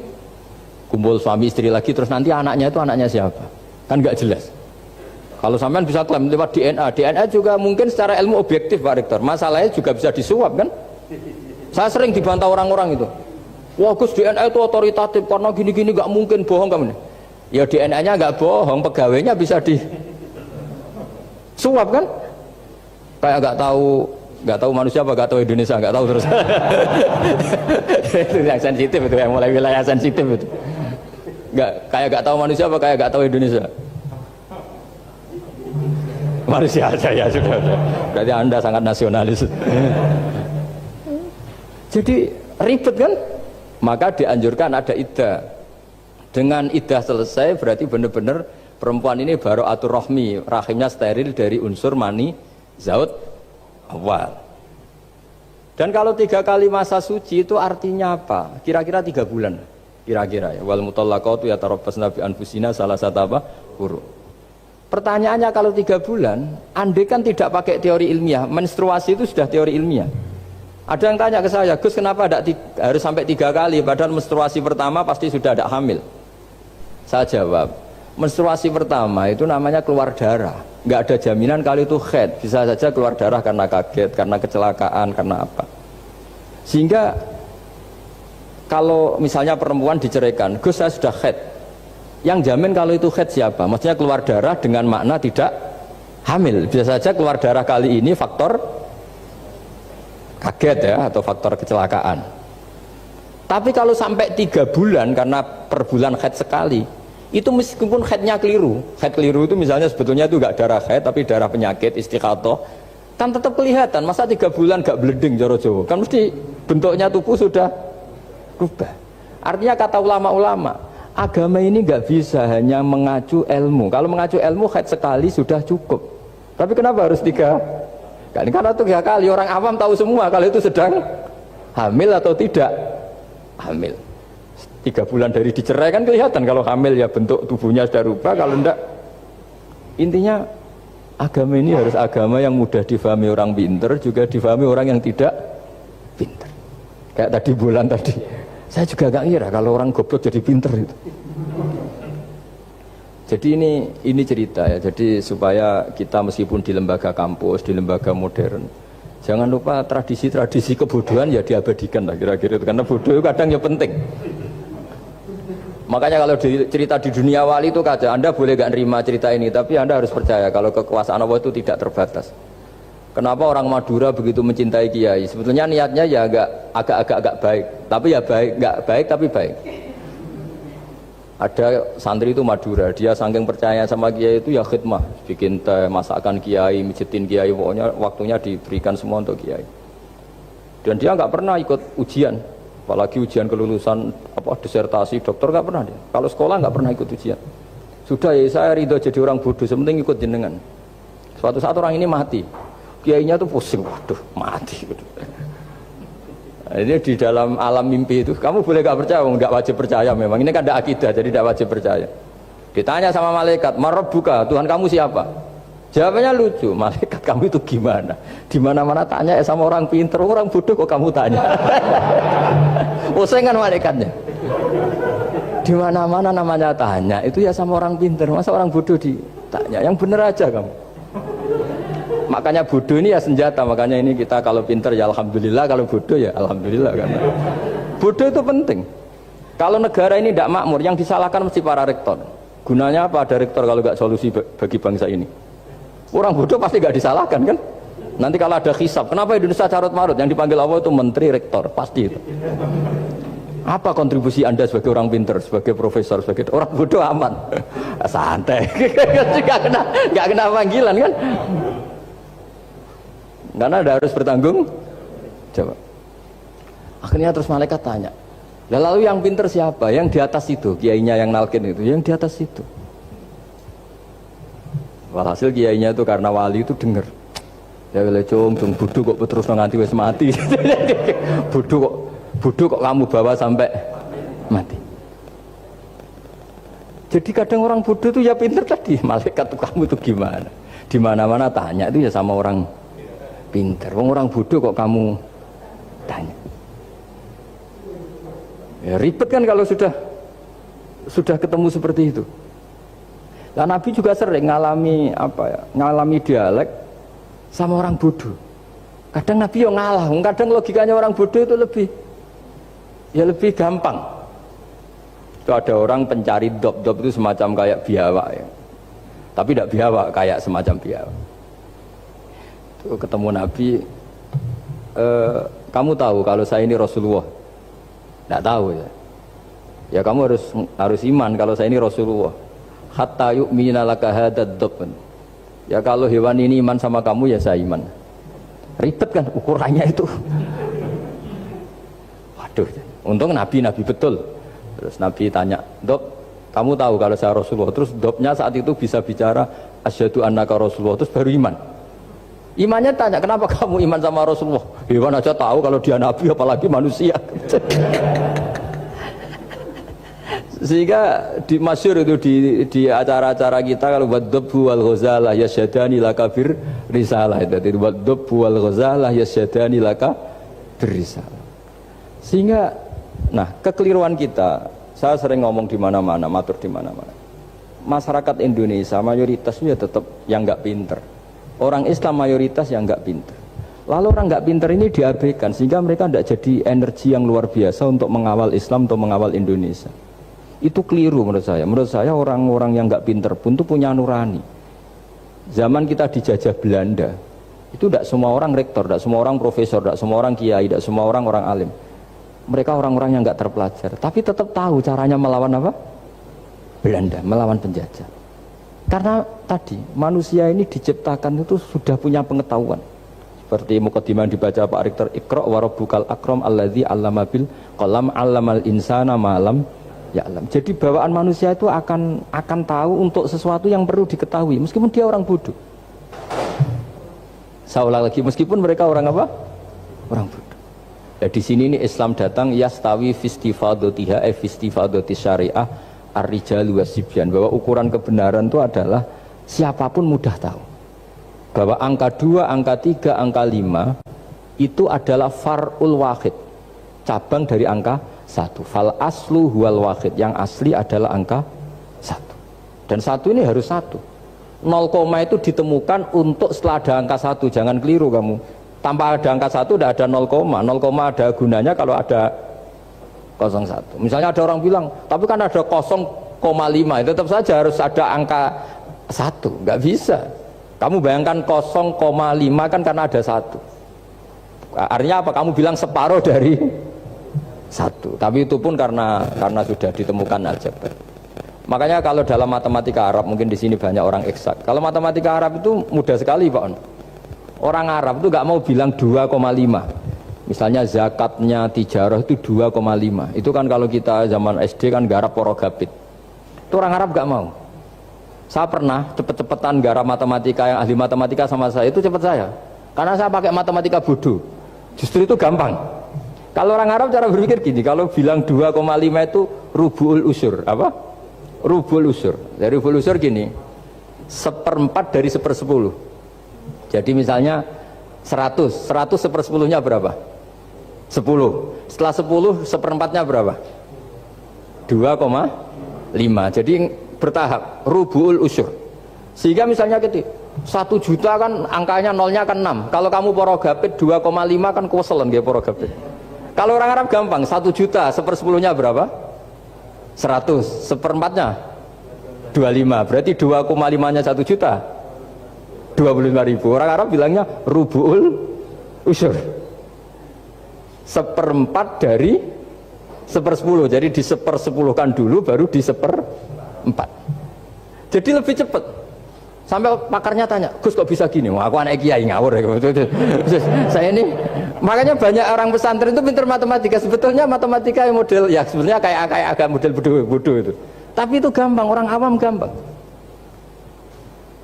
[SPEAKER 1] Kumpul suami istri lagi terus nanti anaknya itu anaknya siapa? Kan nggak jelas. Kalau sampean bisa klaim lewat DNA juga mungkin secara ilmu objektif Pak Rektor. Masalahnya juga bisa disuap kan? Saya sering dibantah orang-orang itu. Wah Gus DNA itu otoritatif karena gini-gini nggak mungkin bohong kamu. Ya DNA-nya nggak bohong, pegawainya bisa disuap kan? Kayak nggak tahu manusia apa nggak tahu Indonesia nggak tahu terus. Itu yang sensitif itu yang mulai wilayah sensitif itu. Nggak tahu manusia apa kayak nggak tahu Indonesia. Manusia aja ya sudah. Berarti Anda sangat nasionalis. Jadi ribet kan? Maka dianjurkan ada iddah. Dengan iddah selesai berarti benar-benar perempuan ini baru atur rohmi, rahimnya steril dari unsur mani zaut awal. Dan kalau 3 kali masa suci itu artinya apa? Kira-kira 3 bulan. Kira-kira ya. Wal mutallaqatu yatarabbasna bi anfusina salah satu apa? Huru. Pertanyaannya kalau 3 bulan, andai kan tidak pakai teori ilmiah, menstruasi itu sudah teori ilmiah. Ada yang tanya ke saya, Gus kenapa harus sampai 3 kali padahal menstruasi pertama pasti sudah ada hamil? Saya jawab, menstruasi pertama itu namanya keluar darah. Nggak ada jaminan kalau itu haid, bisa saja keluar darah karena kaget, karena kecelakaan, karena apa. Sehingga kalau misalnya perempuan diceraikan, Gus saya sudah haid, yang jamin kalau itu haid siapa? Maksudnya keluar darah dengan makna tidak hamil. Bisa saja keluar darah kali ini faktor kaget ya, atau faktor kecelakaan. Tapi kalau sampai 3 bulan karena per bulan haid sekali, itu meskipun haidnya keliru, haid keliru itu misalnya sebetulnya itu enggak darah haid tapi darah penyakit istiqatoh, kan tetap kelihatan. Masa 3 bulan enggak bleeding joro Jawa? Kan mesti bentuknya tubuh sudah rubah. Artinya kata ulama-ulama, agama ini nggak bisa hanya mengacu ilmu. Kalau mengacu ilmu haid sekali sudah cukup. Tapi kenapa harus 3 kali? Karena 3 kali orang awam tahu semua kalau itu sedang hamil atau tidak hamil. 3 bulan dari dicerai kan kelihatan kalau hamil ya bentuk tubuhnya sudah rubah, kalau enggak. Intinya agama ini harus agama yang mudah difahami orang pinter, juga difahami orang yang tidak pinter. Kayak tadi bulan tadi, saya juga gak ngira kalau orang goblok jadi pinter itu. Jadi ini cerita ya. Jadi supaya kita meskipun di lembaga kampus, di lembaga modern, jangan lupa tradisi-tradisi kebodohan ya diabadikan lah kira-kira itu. Karena bodoh kadang ya penting. Makanya kalau cerita di dunia wali itu kaca, Anda boleh gak nerima cerita ini, tapi Anda harus percaya kalau kekuasaan Allah itu tidak terbatas. Kenapa orang Madura begitu mencintai kiai? Sebetulnya niatnya ya agak baik, tapi ya baik, nggak baik tapi baik. Ada santri itu Madura, dia saking percaya sama kiai itu ya khidmah, bikin teh, masakan kiai, mijitin kiai, pokoknya waktunya diberikan semua untuk kiai. Dan dia nggak pernah ikut ujian, apalagi ujian kelulusan disertasi dokter nggak pernah dia. Kalau sekolah nggak pernah ikut ujian. Sudah ya saya ridho jadi orang bodoh, sementing ikut jenengan. Suatu saat orang ini mati. Kiainya tuh pusing, waduh mati. Nah, ini di dalam alam mimpi itu, kamu boleh gak percaya, nggak wajib percaya memang. Ini kan ada akidah, jadi tidak wajib percaya. Ditanya sama malaikat, Marabbuka, Tuhan kamu siapa? Jawabannya lucu, malaikat kamu itu gimana? Di mana-mana tanya ya sama orang pinter, orang bodoh kok kamu tanya? Pusing kan malaikatnya. Di mana-mana namanya tanya, itu ya sama orang pinter, masa orang bodoh ditanya? Yang bener aja kamu. Makanya bodoh ini ya senjata, makanya ini kita kalau pinter ya alhamdulillah, kalau bodoh ya alhamdulillah. Karena bodoh itu penting. Kalau negara ini tidak makmur, yang disalahkan mesti para rektor. Gunanya apa ada rektor kalau nggak solusi bagi bangsa ini? Orang bodoh pasti nggak disalahkan kan? Nanti kalau ada hisab, kenapa Indonesia carut marut? Yang dipanggil Allah itu menteri, rektor, pasti itu. Apa kontribusi Anda sebagai orang pinter, sebagai profesor, sebagai orang bodoh aman? Santai, nggak kena panggilan kan? Karena ada harus bertanggung jawab. Akhirnya terus malaikat tanya, lalu yang pinter siapa? Yang di atas itu, kiainya yang nalkin itu, yang di atas itu. Walhasil kiainya itu karena wali itu dengar, ya boleh cung bodoh kok terus nganti wis mati. bodoh kok kamu bawa sampai mati. Jadi kadang orang bodoh itu ya pinter tadi, malaikat tuh kamu itu gimana? Di mana-mana tanya itu ya sama orang pinter, orang bodoh kok kamu tanya. Ya ribet kan kalau sudah ketemu seperti itu. Lah Nabi juga sering ngalami dialek sama orang bodoh. Kadang Nabi yang ngalah, kadang logikanya orang bodoh itu lebih gampang. Itu ada orang pencari dob itu semacam kayak biawak ya. Tapi tidak biawak, kayak semacam biawak. Ketemu Nabi, kamu tahu kalau saya ini Rasulullah? Tidak tahu ya. Ya kamu harus iman kalau saya ini Rasulullah. Hatta yu'mina laka hadad dob. Ya kalau hewan ini iman sama kamu ya saya iman. Ribet kan ukurannya itu. Waduh, untung Nabi betul. Terus Nabi tanya, Dob, kamu tahu kalau saya Rasulullah? Terus Dobnya saat itu bisa bicara asyhadu annaka Rasulullah, terus baru iman. Imannya tanya, kenapa kamu iman sama Rasulullah? Hewan aja tahu kalau dia Nabi, apalagi manusia. Sehingga di masyhur itu di acara-acara kita kalau wadhabbu wal ghazalah yasyadani laka bir risalah, itu wadhabbu wal ghazalah yasyadani laka bir risalah. Sehingga nah kekeliruan kita, saya sering ngomong di mana-mana, matur di mana-mana. Masyarakat Indonesia mayoritasnya tetap yang nggak pinter. Orang Islam mayoritas yang nggak pinter. Lalu orang nggak pinter ini diabaikan sehingga mereka tidak jadi energi yang luar biasa untuk mengawal Islam, untuk mengawal Indonesia. Itu keliru menurut saya. Menurut saya orang-orang yang nggak pinter pun itu punya nurani. Zaman kita dijajah Belanda, itu tidak semua orang rektor, tidak semua orang profesor, tidak semua orang kiai, tidak semua orang alim. Mereka orang-orang yang nggak terpelajar, tapi tetap tahu caranya melawan apa? Belanda, melawan penjajah. Karena tadi manusia ini diciptakan itu sudah punya pengetahuan. Seperti mukadimah dibaca Pak Rektor, Iqra wa rabbukal akram alladzi 'allama bil qalam 'allamal insana ma lam ya'lam. Jadi bawaan manusia itu akan tahu untuk sesuatu yang perlu diketahui meskipun dia orang bodoh. Saya ulang lagi, meskipun mereka orang apa? Orang bodoh. Ya, di sini ini Islam datang yastawi fistifadatiha fistifadati syariah ar-rijal wasibyan, bahwa ukuran kebenaran itu adalah siapapun mudah tahu. Bahwa angka 2, angka 3, angka 5 itu adalah far'ul wahid, cabang dari angka 1. Fal aslu huwal wahid, yang asli adalah angka 1. Dan 1 ini harus 1. 0, itu ditemukan untuk setelah ada angka 1, jangan keliru kamu. Tanpa ada angka 1 tidak ada 0, 0, ada gunanya kalau ada 01. Misalnya ada orang bilang, tapi kan ada 0,5, tetap saja harus ada angka 1, nggak bisa. Kamu bayangkan 0,5 kan karena ada 1. Artinya apa? Kamu bilang separuh dari 1. Tapi itu pun karena sudah ditemukan aljabar. Makanya kalau dalam matematika Arab, mungkin di sini banyak orang eksak. Kalau matematika Arab itu mudah sekali Pak. Orang Arab itu nggak mau bilang 2,5. Misalnya zakatnya tijarah itu 2,5. Itu kan kalau kita zaman SD kan garap porogapit. Itu orang Arab nggak mau. Saya pernah cepet-cepetan garap matematika, yang ahli matematika sama saya itu cepet saya. Karena saya pakai matematika bodoh. Justru itu gampang. Kalau orang Arab cara berpikir gini, kalau bilang 2,5 itu rubu'ul usur. Apa? Rubul usur. Dari rubul usur gini, 1/4 dari 1/10. Jadi misalnya 100 1/10-nya berapa? 10. Setelah 10 1/4-nya berapa? 2,5. Jadi bertahap, rubul usur. Sehingga misalnya gitu, 1 juta kan angkanya nolnya kan 6. Kalau kamu porogapit 2,5 kan kuweselan dia porogapit. Kalau orang Arab gampang, 1 juta 1/10-nya berapa? 100, 1/4-nya 25, berarti 2,5-nya 1 juta 25.000. Orang Arab bilangnya rubu'ul usur, 1/4 dari 1/10. Jadi di 1/10-kan dulu baru di 1/4. Jadi lebih cepat. Sampai pakarnya tanya, Gus kok bisa gini? Wah, aku anak kiai ngawur ya. Saya ini, makanya banyak orang pesantren itu pintar matematika. Sebetulnya matematika yang model, ya sebenarnya kayak agak model bodoh itu. Tapi itu gampang, orang awam gampang.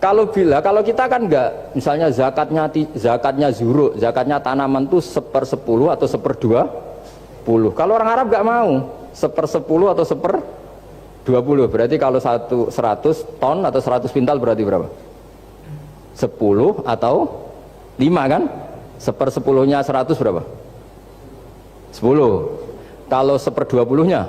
[SPEAKER 1] Kalau kita kan enggak, misalnya zakatnya zuru, zakatnya tanaman itu 1/10 atau 1/20. Kalau orang Arab enggak mau 1/10 atau 1/20. Berarti kalau 100 ton atau 100 pintal berarti berapa? 10 atau 5 kan? 1/10-nya 100 berapa? 10. Kalau 1/20-nya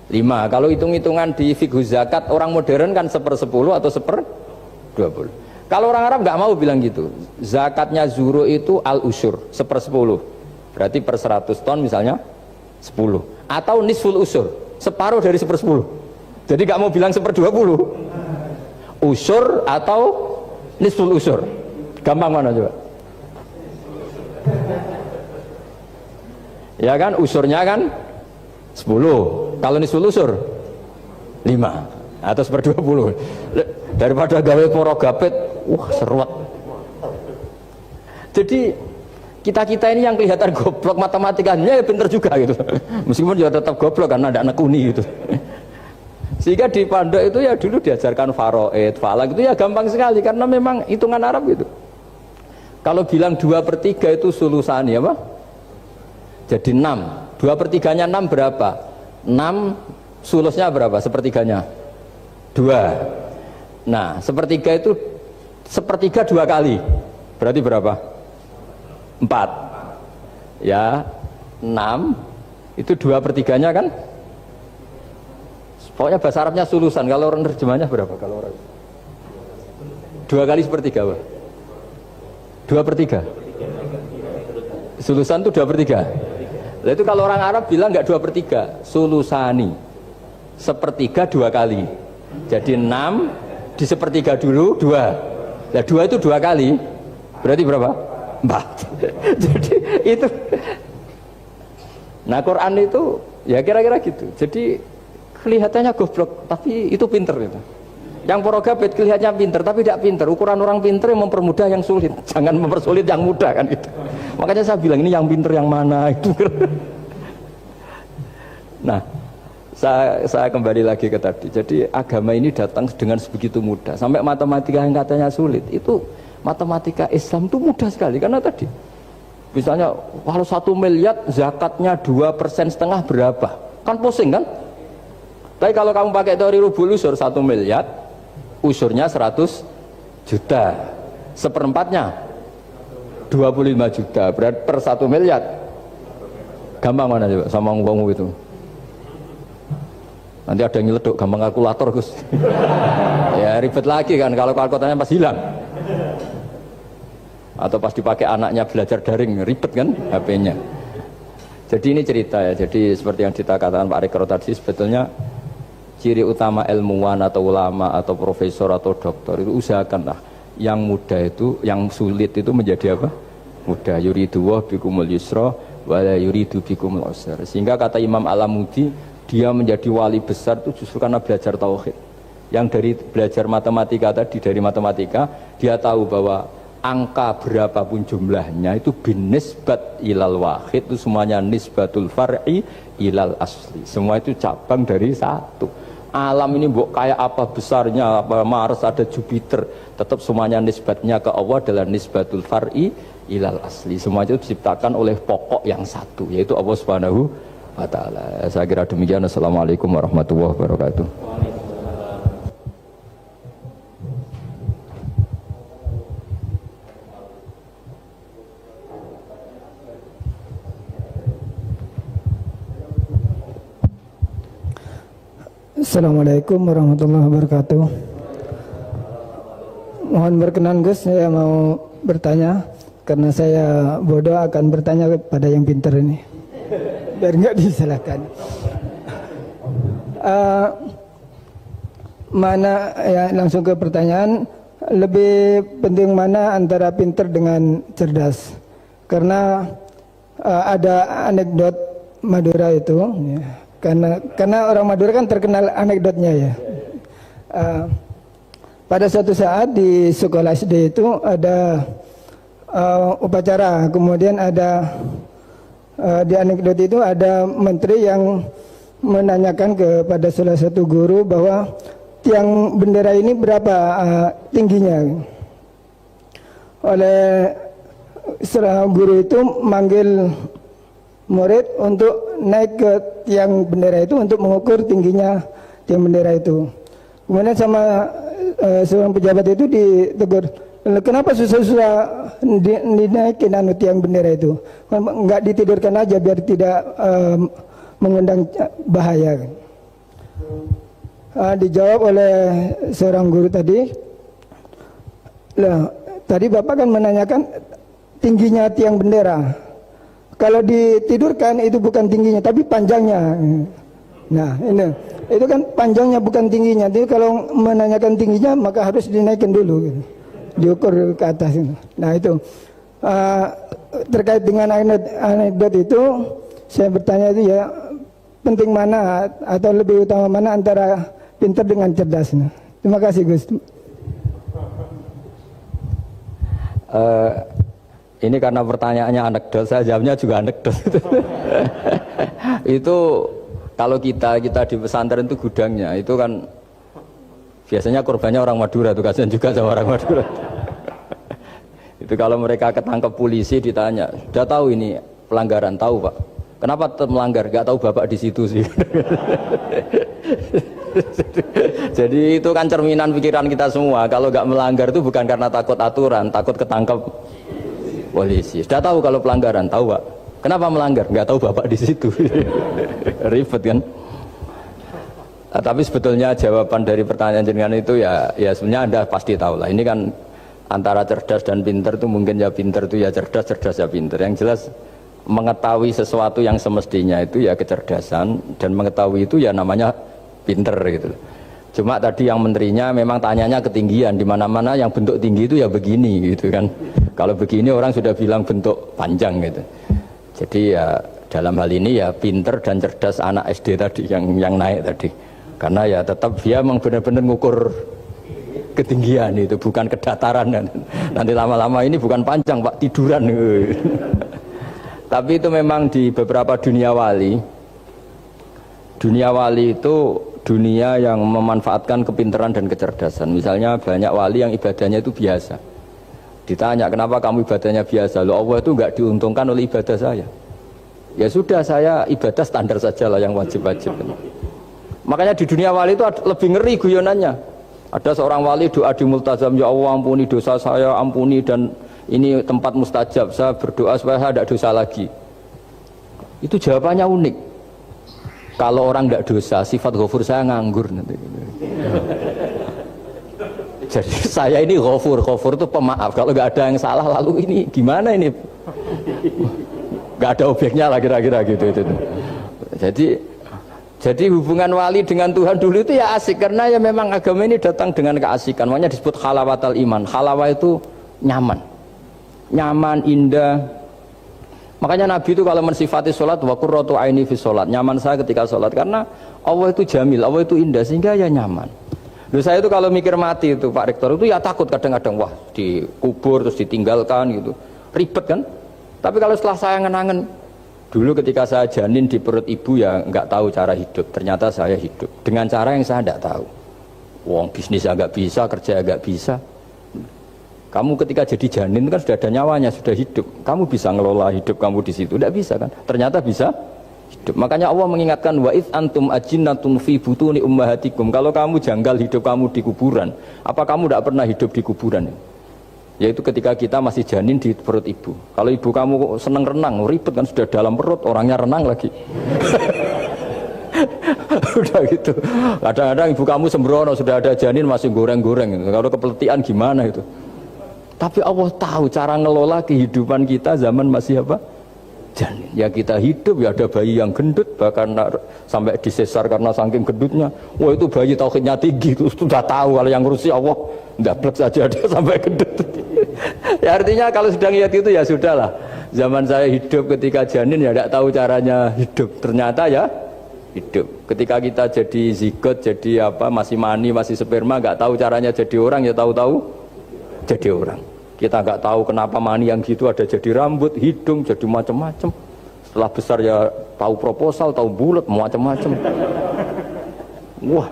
[SPEAKER 1] 5. Kalau hitung-hitungan di fikih zakat orang modern kan 1/10 atau 1/20. Kalau orang Arab nggak mau bilang gitu. Zakatnya zuru itu al-usyur 1/10. Berarti per 100 ton misalnya 10. Atau nisful usyur, separuh dari 1/10. Jadi nggak mau bilang 1/20. Usyur atau nisful usyur. Gampang mana coba? Ya kan, usurnya kan 10. Kalau nisful usur 5 atau 1/20. Daripada gawe porogapit, wah seruat. Jadi kita ini yang kelihatan goblok matematikanya ya pinter juga gitu. Meskipun juga tetap goblok karena ada nekuni gitu. Sehingga di pondok itu ya dulu diajarkan faraid, falak itu ya gampang sekali karena memang hitungan Arab gitu. Kalau bilang 2/3 itu sulusani apa? Jadi 6. 2/3-nya 6 berapa? 6 sulusnya berapa? Sepertiganya 2. Nah, sepertiga itu sepertiga 2 kali. Berarti berapa? 4. Ya, 6 itu 2/3-nya kan? Pokoknya bahasa Arabnya sulusan. Kalau orang terjemahnya berapa? Kalau orang 2 kali sepertiga apa? 2/3. Sulusan itu 2/3. Nah, itu kalau orang Arab bilang nggak 2/3, sulusani. Sepertiga 2 kali. Jadi 6 di sepertiga dulu 2. Nah 2 itu 2 kali. Berarti berapa? 4. Jadi itu. Nah Quran itu ya kira-kira gitu. Jadi kelihatannya goblok, tapi itu pinter gitu. Yang porogabit kelihatannya pinter, tapi tidak pinter. Ukuran orang pinter yang mempermudah yang sulit, jangan mempersulit yang mudah kan gitu. Makanya saya bilang ini yang pinter yang mana itu. Nah, Saya kembali lagi ke tadi. Jadi agama ini datang dengan sebegitu mudah. Sampai matematika yang katanya sulit, itu matematika Islam itu mudah sekali. Karena tadi, misalnya kalau 1 miliar zakatnya 2,5% berapa? Kan pusing kan? Tapi kalau kamu pakai teori rubul usur 1 miliar, usurnya 100 juta. Seperempatnya 25 juta. Berarti per 1 miliar. Gampang mana coba sama ngomong itu? Nanti ada yang nyeleduk gampang kalkulator Gus. Ya ribet lagi kan kalau kalkulatornya pas hilang. Atau pas dipakai anaknya belajar daring ribet kan HP-nya. Jadi ini cerita ya. Jadi seperti yang dikatakan Pak Rekro tadi, sebetulnya ciri utama ilmuwan atau ulama atau profesor atau doktor itu usahakanlah yang mudah itu, yang sulit itu menjadi apa? Mudah. Yuridullah bikumul yusra wa la yuridu bikumul usra. Sehingga kata Imam Alamudi, dia menjadi wali besar itu justru karena belajar tauhid. Yang dari belajar matematika tadi, dari matematika dia tahu bahwa angka berapapun jumlahnya itu binisbat ilal wahid, itu semuanya nisbatul far'i ilal asli. Semua itu cabang dari satu. Alam ini kayak apa besarnya, apa Mars, ada Jupiter, tetap semuanya nisbatnya ke Allah adalah nisbatul far'i ilal asli. Semua itu diciptakan oleh pokok yang satu, yaitu Allah Subhanahu wa ta'ala. Saya kira demikian. Assalamualaikum warahmatullahi wabarakatuh.
[SPEAKER 2] Assalamualaikum warahmatullahi wabarakatuh. Mohon berkenan Gus, saya mau bertanya. Karena saya bodoh akan bertanya kepada yang pintar ini, biar nggak disalahkan. Mana ya, langsung ke pertanyaan, lebih penting mana antara pintar dengan cerdas? Karena ada anekdot Madura itu ya. Karena orang Madura kan terkenal anekdotnya ya. Pada suatu saat di sekolah SD itu ada upacara, kemudian ada di anekdot itu ada menteri yang menanyakan kepada salah satu guru bahwa tiang bendera ini berapa tingginya. Oleh seorang guru itu manggil murid untuk naik ke tiang bendera itu untuk mengukur tingginya tiang bendera itu. Kemudian sama seorang pejabat itu ditegur, kenapa susah-susah dinaikin tiang bendera itu? Enggak ditidurkan aja biar tidak mengundang bahaya. Dijawab oleh seorang guru tadi, tadi Bapak kan menanyakan tingginya tiang bendera. Kalau ditidurkan itu bukan tingginya tapi panjangnya. Nah ini itu kan panjangnya bukan tingginya. Jadi kalau menanyakan tingginya maka harus dinaikkan dulu gitu. Diukur ke atas. Nah itu terkait dengan anekdot itu saya bertanya itu ya, penting mana atau lebih utama mana antara pintar dengan cerdas. Terima kasih Gus.
[SPEAKER 1] Ini karena pertanyaannya anekdot, saya jawabnya juga anekdot. Itu kalau kita di pesantren itu gudangnya, itu kan biasanya korbannya orang Madura, tuh kasihan juga sama orang Madura. Itu kalau mereka ketangkep polisi ditanya, sudah tahu ini pelanggaran, tahu Pak? Kenapa tetap melanggar? Gak tahu Bapak di situ sih. Jadi itu kan cerminan pikiran kita semua. Kalau gak melanggar itu bukan karena takut aturan, takut ketangkep polisi. Sudah tahu kalau pelanggaran, tahu Pak? Kenapa melanggar? Nggak tahu Bapak di situ. Ribet kan? Tapi sebetulnya jawaban dari pertanyaan jenengan itu ya sebenarnya Anda pasti tahu lah. Ini kan antara cerdas dan pinter itu mungkin ya pinter itu ya cerdas, cerdas ya pinter. Yang jelas mengetahui sesuatu yang semestinya itu ya kecerdasan, dan mengetahui itu ya namanya pinter gitu. Cuma tadi yang menterinya memang tanyanya ketinggian, di mana-mana yang bentuk tinggi itu ya begini gitu kan. Kalau begini orang sudah bilang bentuk panjang gitu. Jadi ya dalam hal ini ya pinter dan cerdas anak SD tadi yang naik tadi. Karena ya tetap dia memang benar-benar ngukur ketinggian itu, bukan kedataran. Nanti lama-lama ini bukan panjang Pak, tiduran. Tapi itu memang di beberapa dunia wali Dunia wali itu dunia yang memanfaatkan kepintaran dan kecerdasan. Misalnya banyak wali yang ibadahnya itu biasa. Ditanya kenapa kamu ibadahnya biasa? Loh Allah itu enggak diuntungkan oleh ibadah saya. Ya sudah, saya ibadah standar saja lah yang wajib-wajib. Makanya di dunia wali itu lebih ngeri guyonannya. Ada seorang wali doa di multazam, ya Allah ampuni dosa saya, ampuni, dan ini tempat mustajab, saya berdoa supaya saya tidak dosa lagi. Itu jawabannya unik. Kalau orang tidak dosa, sifat ghafur saya nganggur nanti. Jadi saya ini ghafur itu pemaaf. Kalau nggak ada yang salah, lalu ini gimana ini? Nggak ada objeknya lah kira-kira gitu. Jadi hubungan wali dengan Tuhan dulu itu ya asik, karena ya memang agama ini datang dengan keasikan. Makanya disebut halawatal iman. Halawah itu nyaman, indah. Makanya Nabi itu kalau mensifati sholat, wa qurratu aini fi sholat, nyaman saya ketika sholat, karena Allah itu jamil, Allah itu indah, sehingga ya nyaman. Lalu saya itu kalau mikir mati itu Pak Rektor itu ya takut kadang-kadang, wah dikubur terus ditinggalkan gitu, ribet kan. Tapi kalau setelah saya ngenangen, dulu ketika saya janin di perut ibu ya nggak tahu cara hidup, ternyata saya hidup dengan cara yang saya nggak tahu. Wong bisnis agak bisa, kerja agak bisa. Kamu ketika jadi janin kan sudah ada nyawanya, sudah hidup. Kamu bisa ngelola hidup kamu di situ? Tidak bisa kan? Ternyata bisa hidup. Makanya Allah mengingatkan wa id antum ajinnatun fi butuni ummahatikum. Kalau kamu janggal hidup kamu di kuburan, apa kamu tidak pernah hidup di kuburan? Yaitu ketika kita masih janin di perut ibu. Kalau ibu kamu senang renang, ribet kan, sudah dalam perut, orangnya renang lagi. Udah gitu. Kadang-kadang ibu kamu sembrono, sudah ada janin masih goreng-goreng. Kalau kepeletihan gimana itu? Tapi Allah tahu cara ngelola kehidupan kita zaman masih apa? Janin. Ya kita hidup, ya ada bayi yang gendut, bahkan sampai disesar karena saking gendutnya. Wah itu bayi tauhidnya tinggi, itu sudah tahu kalau yang ngurusi Allah, ndablek saja dia sampai gendut. Ya artinya kalau sedang lihat itu ya sudahlah. Zaman saya hidup ketika janin ya tidak tahu caranya hidup, ternyata ya hidup. Ketika kita jadi zigot, jadi apa, masih mani, masih sperma, nggak tahu caranya jadi orang, ya tahu-tahu jadi orang. Kita nggak tahu kenapa mani yang gitu ada jadi rambut, hidung, jadi macam-macam. Setelah besar ya tahu proposal, tahu bulat, macam-macam. Wah.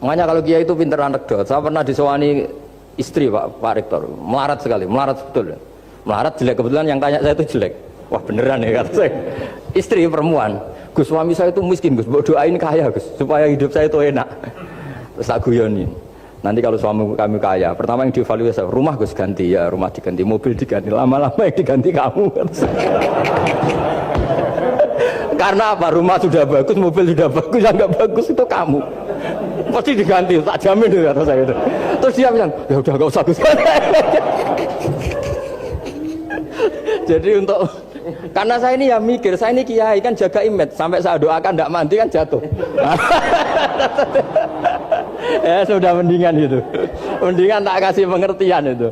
[SPEAKER 1] Makanya kalau Kiai itu pinter anekdot. Saya pernah disewani istri Pak Rektor, melarat sekali, melarat betul. Melarat jelek, kebetulan yang tanya saya itu jelek. Wah beneran ya kata saya. Istri perempuan, Gus suami saya itu miskin Gus, doain kaya Gus, supaya hidup saya itu enak. Terus tak guyoni. Nanti kalau suami kami kaya, pertama yang dievaluasi, rumah Gus ganti, ya rumah diganti, mobil diganti, lama-lama yang diganti kamu. Karena apa? Rumah sudah bagus, mobil sudah bagus, yang nggak bagus itu kamu. Pasti diganti, tak jamin itu kata saya itu. Terus dia bilang, ya udah nggak usah Gus. Jadi untuk, karena saya ini ya mikir, saya ini kiai kan jaga image, sampai saya doakan tidak mandi kan jatuh. Ya sudah mendingan itu, mendingan tak kasih pengertian itu.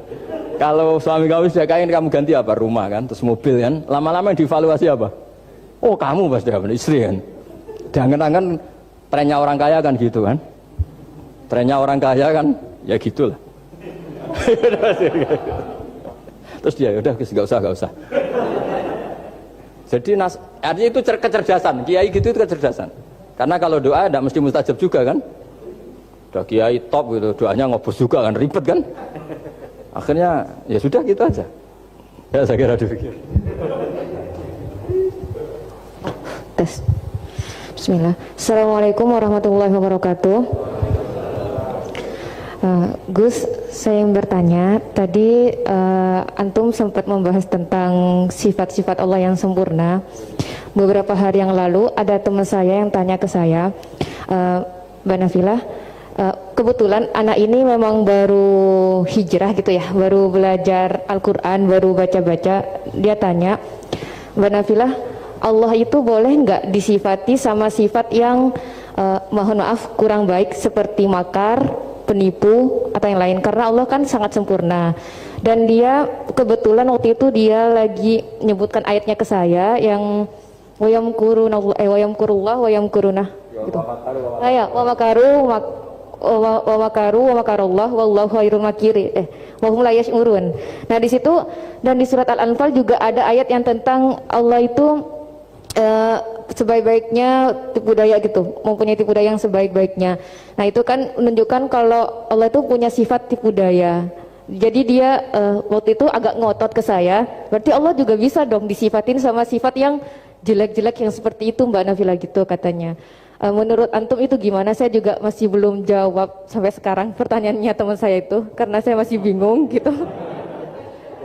[SPEAKER 1] Kalau suami kamu jagain, kamu ganti apa? Rumah kan, terus mobil kan. Lama-lama yang dievaluasi apa? Oh kamu pasti apa? Istri kan. Jangan-jangan trennya orang kaya kan gitu kan. Trennya orang kaya kan, ya gitulah. Terus dia udah nggak usah. Jadi artinya itu kecerdasan. Kiai gitu itu kecerdasan. Karena kalau doa tidak mesti mustajab juga kan. Udah kiai top gitu, doanya ngobos juga kan, ribet kan. Akhirnya ya sudah gitu aja. Ya saya kira demikian.
[SPEAKER 3] Tes. Bismillah. Assalamualaikum warahmatullahi wabarakatuh. Gus, saya yang bertanya, tadi antum sempat membahas tentang sifat-sifat Allah yang sempurna. Beberapa hari yang lalu ada teman saya yang tanya ke saya, Mbak Nafilah, kebetulan anak ini memang baru hijrah gitu ya, baru belajar Al-Quran, baru baca-baca. Dia tanya, Mbak Nafilah, Allah itu boleh nggak disifati sama sifat yang mohon maaf kurang baik seperti makar, penipu atau yang lain, karena Allah kan sangat sempurna. Dan dia kebetulan waktu itu dia lagi menyebutkan ayatnya ke saya yang wayamkuruna gitu. Ya, wa makarullah wallahu khairul makiri. Wa hum la yash'urun. Nah, di situ dan di surat Al-Anfal juga ada ayat yang tentang Allah itu sebaik-baiknya tipu daya gitu, mempunyai tipu daya yang sebaik-baiknya. Nah itu kan menunjukkan kalau Allah itu punya sifat tipu daya. Jadi dia waktu itu agak ngotot ke saya, berarti Allah juga bisa dong disifatin sama sifat yang jelek-jelek yang seperti itu Mbak Nafila gitu katanya. Menurut antum itu gimana? Saya juga masih belum jawab sampai sekarang pertanyaannya teman saya itu, karena saya masih bingung gitu.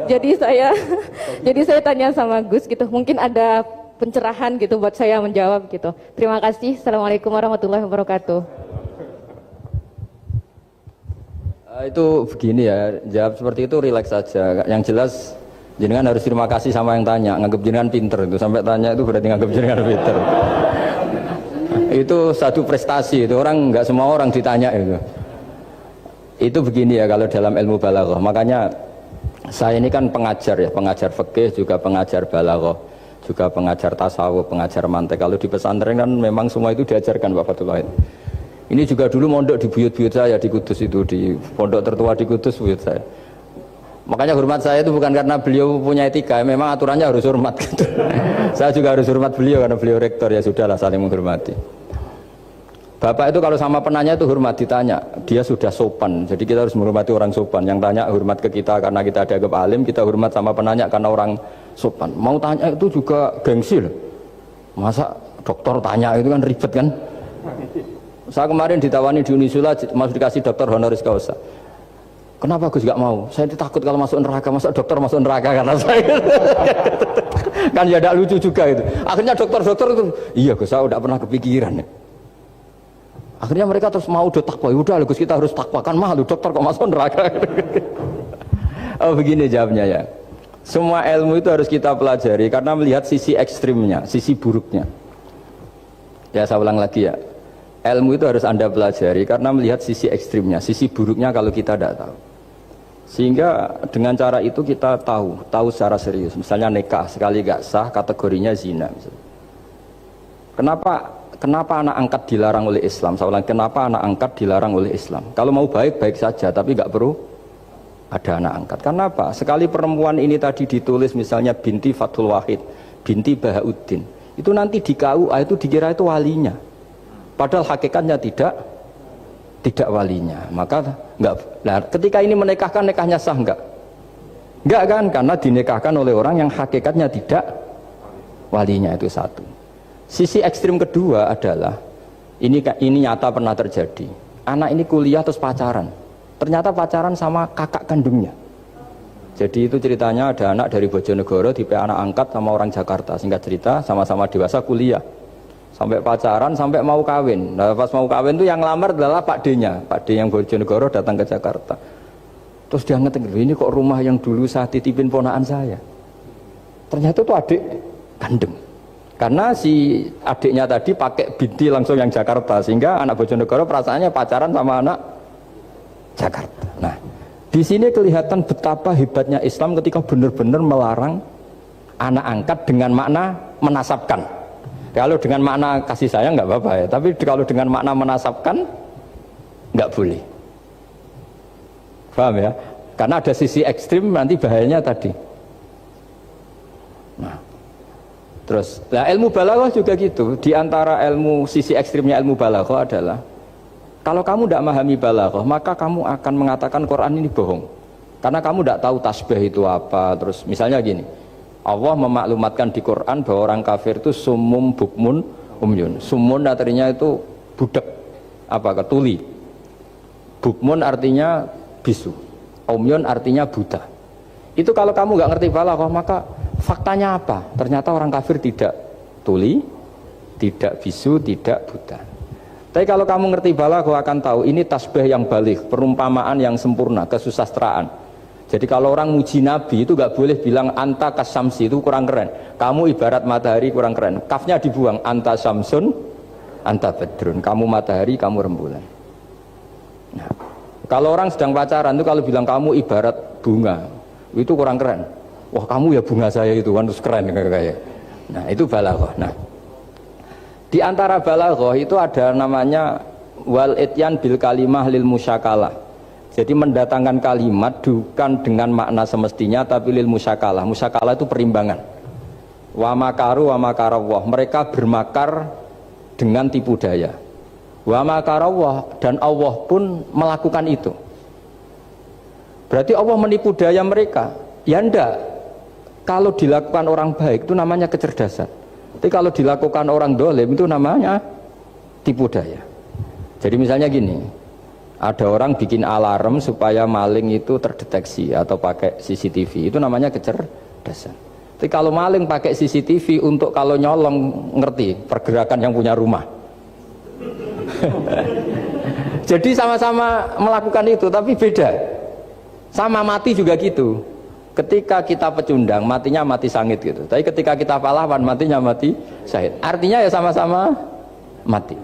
[SPEAKER 3] Jadi saya tanya sama Gus gitu, mungkin ada pencerahan gitu buat saya menjawab gitu. Terima kasih. Assalamualaikum warahmatullahi wabarakatuh.
[SPEAKER 1] Itu begini ya, jawab seperti itu rileks saja. Yang jelas jenengan harus terima kasih sama yang tanya, nganggap jenengan pinter itu. Sampai tanya itu berarti nganggap jenengan pinter. Itu satu prestasi, itu orang nggak semua orang ditanya itu. Itu begini ya kalau dalam ilmu balaghah. Makanya saya ini kan pengajar ya, pengajar fikih juga pengajar balaghah, juga pengajar tasawuf, pengajar mantek. Kalau di pesantren kan memang semua itu diajarkan Pak Fatullah. Ini juga dulu mondok di buyut-buyut saya di Kudus itu, di pondok tertua di Kudus buyut saya. Makanya hormat saya itu bukan karena beliau punya etika, memang aturannya harus hormat gitu. Saya juga harus hormat beliau karena beliau rektor, ya sudahlah saling menghormati. Bapak itu kalau sama penanya itu hormat, ditanya, dia sudah sopan. Jadi kita harus menghormati orang sopan. Yang tanya hormat ke kita karena kita dianggap alim, kita hormat sama penanya karena orang sopan. Mau tanya itu juga gengsi loh. Masa dokter tanya itu kan ribet kan? Saya kemarin ditawani di Unisula, masuk dikasih dokter honoris causa. Kenapa Gus gak mau? Saya takut kalau masuk neraka, masa dokter masuk neraka karena saya. Kan ya tidak lucu juga itu. Akhirnya dokter-dokter itu, iya Gus saya udah pernah kepikiran ya. Akhirnya mereka terus mau udah takwa, udah Gus kita harus takwa, kan mahal dokter kok masuk neraka. Oh begini jawabnya ya. Semua ilmu itu harus kita pelajari karena melihat sisi ekstrimnya, sisi buruknya. Ya saya ulang lagi ya. Ilmu itu harus Anda pelajari karena melihat sisi ekstrimnya, sisi buruknya kalau kita tidak tahu. Sehingga dengan cara itu kita tahu secara serius. Misalnya nikah sekali gak sah kategorinya zina. Misalnya. Kenapa anak angkat dilarang oleh Islam? Saya ulang, kenapa anak angkat dilarang oleh Islam? Kalau mau baik saja, tapi gak perlu ada anak angkat. Karena apa? Sekali perempuan ini tadi ditulis misalnya binti Fathul Wahid, binti Bahauddin, itu nanti di KUA itu dikira itu walinya. Padahal hakikatnya tidak walinya. Maka enggak. Nah, ketika ini menikahkan, nikahnya sah enggak? Enggak kan? Karena dinikahkan oleh orang yang hakikatnya tidak walinya, itu satu. Sisi ekstrim kedua adalah ini nyata pernah terjadi. Anak ini kuliah terus pacaran. Ternyata pacaran sama kakak kandungnya. Jadi itu ceritanya ada anak dari Bojonegoro tipe anak angkat sama orang Jakarta. Singkat cerita sama-sama dewasa kuliah. Sampai pacaran, sampai mau kawin. Nah, pas mau kawin itu yang lamar adalah Pak D-nya. Pak D yang Bojonegoro datang ke Jakarta. Terus dia ngetik, ini kok rumah yang dulu saya titipin ponakan saya. Ternyata itu adik kandung. Karena si adiknya tadi pakai binti langsung yang Jakarta. Sehingga anak Bojonegoro perasaannya pacaran sama anak Jakarta. Nah, di sini kelihatan betapa hebatnya Islam ketika benar-benar melarang anak angkat dengan makna menasabkan. Kalau dengan makna kasih sayang nggak apa-apa ya, tapi kalau dengan makna menasabkan nggak boleh. Paham ya? Karena ada sisi ekstrim nanti bahayanya tadi. Nah, terus, nah ilmu balaghah juga gitu. Di antara ilmu sisi ekstrimnya ilmu balaghah adalah kalau kamu tidak memahami balaghah, maka kamu akan mengatakan Quran ini bohong. Karena kamu tidak tahu tasbih itu apa. Terus misalnya gini, Allah memaklumatkan di Quran bahwa orang kafir itu sumum bukmun umyun. Sumun artinya itu budak, apa tuli. Bukmun artinya bisu. Umyun artinya buta. Itu kalau kamu nggak ngerti balaghah, maka faktanya apa? Ternyata orang kafir tidak tuli, tidak bisu, tidak buta. Tapi kalau kamu ngerti balaghah akan tahu ini tasbih yang balik, perumpamaan yang sempurna, kesusastraan. Jadi kalau orang muji Nabi itu gak boleh bilang anta kasamsi, itu kurang keren. Kamu ibarat matahari kurang keren. Kafnya dibuang, anta samsun, anta bedrun. Kamu matahari, kamu rembulan. Nah, kalau orang sedang pacaran itu kalau bilang kamu ibarat bunga, itu kurang keren. Wah kamu ya bunga saya itu kan terus keren kayak. Nah itu balaghah. Nah di antara balaghah itu ada namanya wal ityan bil kalimah lil musyakalah. Jadi mendatangkan kalimat bukan dengan makna semestinya tapi lil musyakalah. Musyakalah itu perimbangan. Wa makaru wa makarawah, mereka bermakar dengan tipu daya. Wa makarawah, dan Allah pun melakukan itu. Berarti Allah menipu daya mereka. Ya enggak. Kalau dilakukan orang baik itu namanya kecerdasan. Tapi kalau dilakukan orang dolim itu namanya tipu daya. Jadi misalnya gini, ada orang bikin alarm supaya maling itu terdeteksi atau pakai CCTV, itu namanya kecerdasan. Tapi kalau maling pakai CCTV untuk kalau nyolong, ngerti pergerakan yang punya rumah. Jadi sama-sama melakukan itu tapi beda. Sama mati juga gitu. Ketika kita pecundang matinya mati sangit gitu. Tapi ketika kita pahlawan matinya mati syahid. Artinya ya sama-sama mati.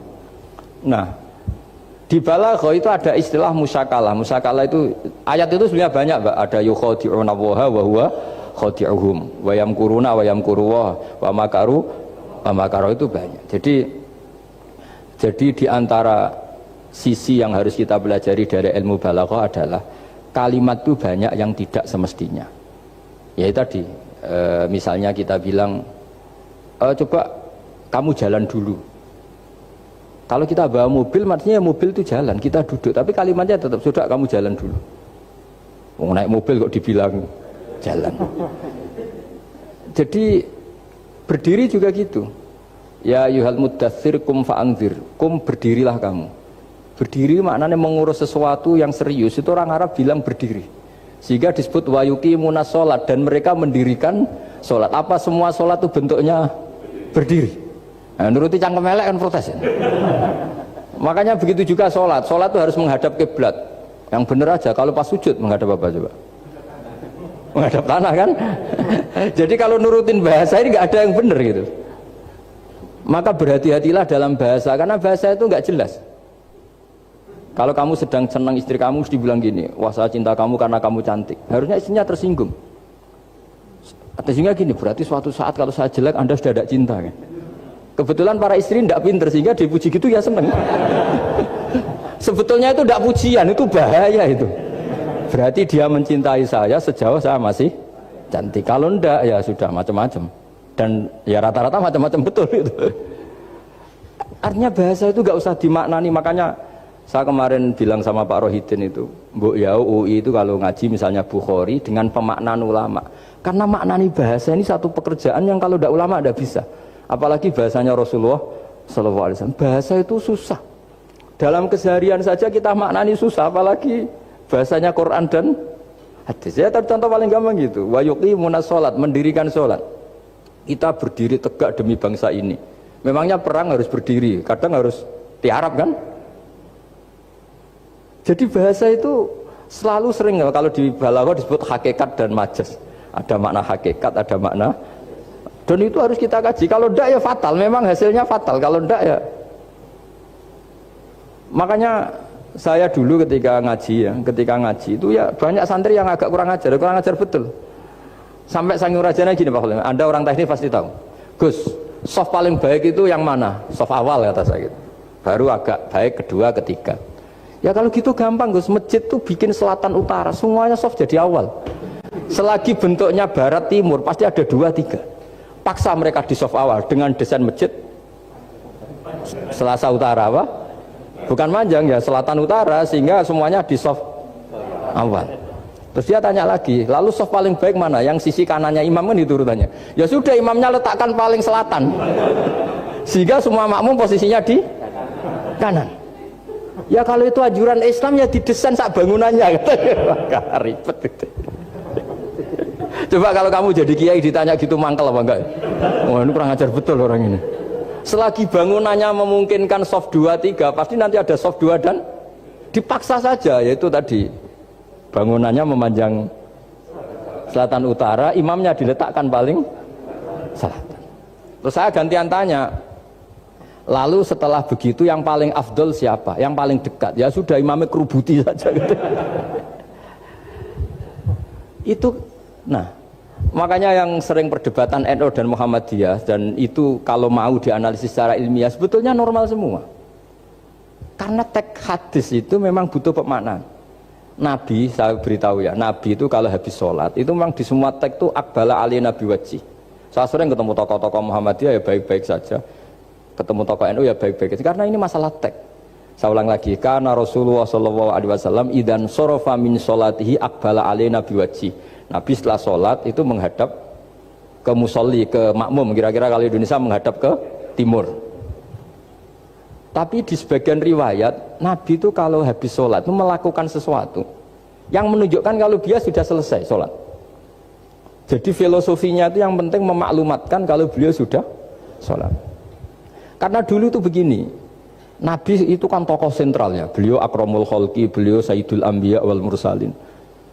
[SPEAKER 1] Nah, di balaghah itu ada istilah musyakalah. Musyakalah itu ayat itu sebenarnya banyak, Mbak. Ada yukhadi'una Allaha wa huwa khadi'uhum wa yamkuruna wa yamkuruwah wa makaru wa makaru, itu banyak. Jadi di antara sisi yang harus kita pelajari dari ilmu balaghah adalah kalimat itu banyak yang tidak semestinya. Ya tadi misalnya kita bilang coba kamu jalan dulu. Kalau kita bawa mobil, maksudnya mobil itu jalan, kita duduk, tapi kalimatnya tetap sudah kamu jalan dulu. Mau naik mobil kok dibilang jalan. Jadi berdiri juga gitu. Ya yuhal muddathir kum fa'anzir, kum berdirilah kamu. Berdiri maknanya mengurus sesuatu yang serius, itu orang Arab bilang berdiri. Sehingga disebut wayuki munas sholat, dan mereka mendirikan sholat. Apa semua sholat itu bentuknya berdiri? Nah, nuruti cangkem elek kan protes ya? Makanya begitu juga sholat itu harus menghadap kiblat. Yang benar aja, kalau pas sujud menghadap apa coba? Menghadap tanah kan? Jadi kalau nurutin bahasa ini nggak ada yang benar gitu. Maka berhati-hatilah dalam bahasa, karena bahasa itu nggak jelas. Kalau kamu sedang senang istri kamu, mesti bilang gini, wah saya cinta kamu karena kamu cantik. Harusnya istrinya tersinggung. Sehingga gini, berarti suatu saat kalau saya jelek Anda sudah tidak cinta kan? Kebetulan para istri tidak pinter sehingga dipuji gitu ya seneng. Sebetulnya itu tidak pujian, itu bahaya itu. Berarti dia mencintai saya sejauh saya masih cantik. Kalau enggak ya sudah macam-macam. Dan ya rata-rata macam-macam betul itu. Artinya bahasa itu nggak usah dimaknani. Makanya saya kemarin bilang sama Pak Rohidin itu, Mbok ya UI itu kalau ngaji misalnya Bukhari dengan pemaknaan ulama. Karena maknani bahasa ini satu pekerjaan yang kalau tidak ulama tidak bisa. Apalagi bahasanya Rasulullah SAW. Bahasa itu susah. Dalam keseharian saja kita maknani susah, apalagi bahasanya Quran dan hadis. Ya contoh paling gampang gitu. Wa yuqimunas sholat, mendirikan sholat. Kita berdiri tegak demi bangsa ini. Memangnya perang harus berdiri, kadang harus tiarap kan? Jadi bahasa itu selalu sering, kalau di balaghah disebut hakikat dan majas. Ada makna hakikat, ada makna. Dan itu harus kita kaji. Kalau enggak ya fatal, memang hasilnya fatal. Kalau enggak ya. Makanya saya dulu ketika ngaji itu ya banyak santri yang agak kurang ajar betul. Sampai Sang Rajana gini Pak Khalil, Anda orang teknik pasti tahu. Gus, soft paling baik itu yang mana? Soft awal kata saya gitu. Baru agak baik kedua, ketiga. Ya kalau gitu gampang Gus, masjid tuh bikin selatan utara, semuanya soft jadi awal. Selagi bentuknya barat timur pasti ada dua tiga. Paksa mereka di soft awal dengan desain masjid selasa utara apa? Bukan panjang ya, selatan utara, sehingga semuanya di soft awal. Terus dia tanya lagi, lalu soft paling baik mana? Yang sisi kanannya imam kan itu urutannya. Ya sudah, imamnya letakkan paling selatan, sehingga semua makmum posisinya di kanan. Ya kalau itu ajuran Islam ya didesain sak bangunannya, kata ribet itu. Coba kalau kamu jadi kiai ditanya gitu mangkel apa enggak? Wah ini kurang ajar betul orang ini. Selagi bangunannya memungkinkan soft 2, 3, pasti nanti ada soft 2 dan dipaksa saja, yaitu tadi bangunannya memanjang selatan utara, imamnya diletakkan paling selatan. Terus saya gantian tanya, lalu setelah begitu yang paling afdol siapa? Yang paling dekat? Ya sudah, imamnya kerubuti saja gitu. Itu, nah makanya yang sering perdebatan NU dan Muhammadiyah, dan itu kalau mau dianalisis secara ilmiah sebetulnya normal semua. Karena teks hadis itu memang butuh pemaknaan. Nabi, saya beritahu ya, Nabi itu kalau habis sholat itu memang di semua teks itu akbala ali nabi wajih. Saya sering ketemu tokoh-tokoh Muhammadiyah ya baik-baik saja, ketemu tokoh NU ya baik-baik saja, karena ini masalah teks. Saya ulang lagi, karena Rasulullah SAW idan sorofa min sholatihi akbala alaina biwajhi. Nabi setelah sholat itu menghadap ke musolli, ke makmum, kira-kira kalau Indonesia menghadap ke timur. Tapi di sebagian riwayat, Nabi itu kalau habis sholat itu melakukan sesuatu yang menunjukkan kalau dia sudah selesai sholat. Jadi filosofinya itu yang penting memaklumatkan kalau beliau sudah sholat. Karena dulu itu begini, Nabi itu kan tokoh sentralnya, beliau akramul khalqi, beliau sayyidul anbiya wal mursalin.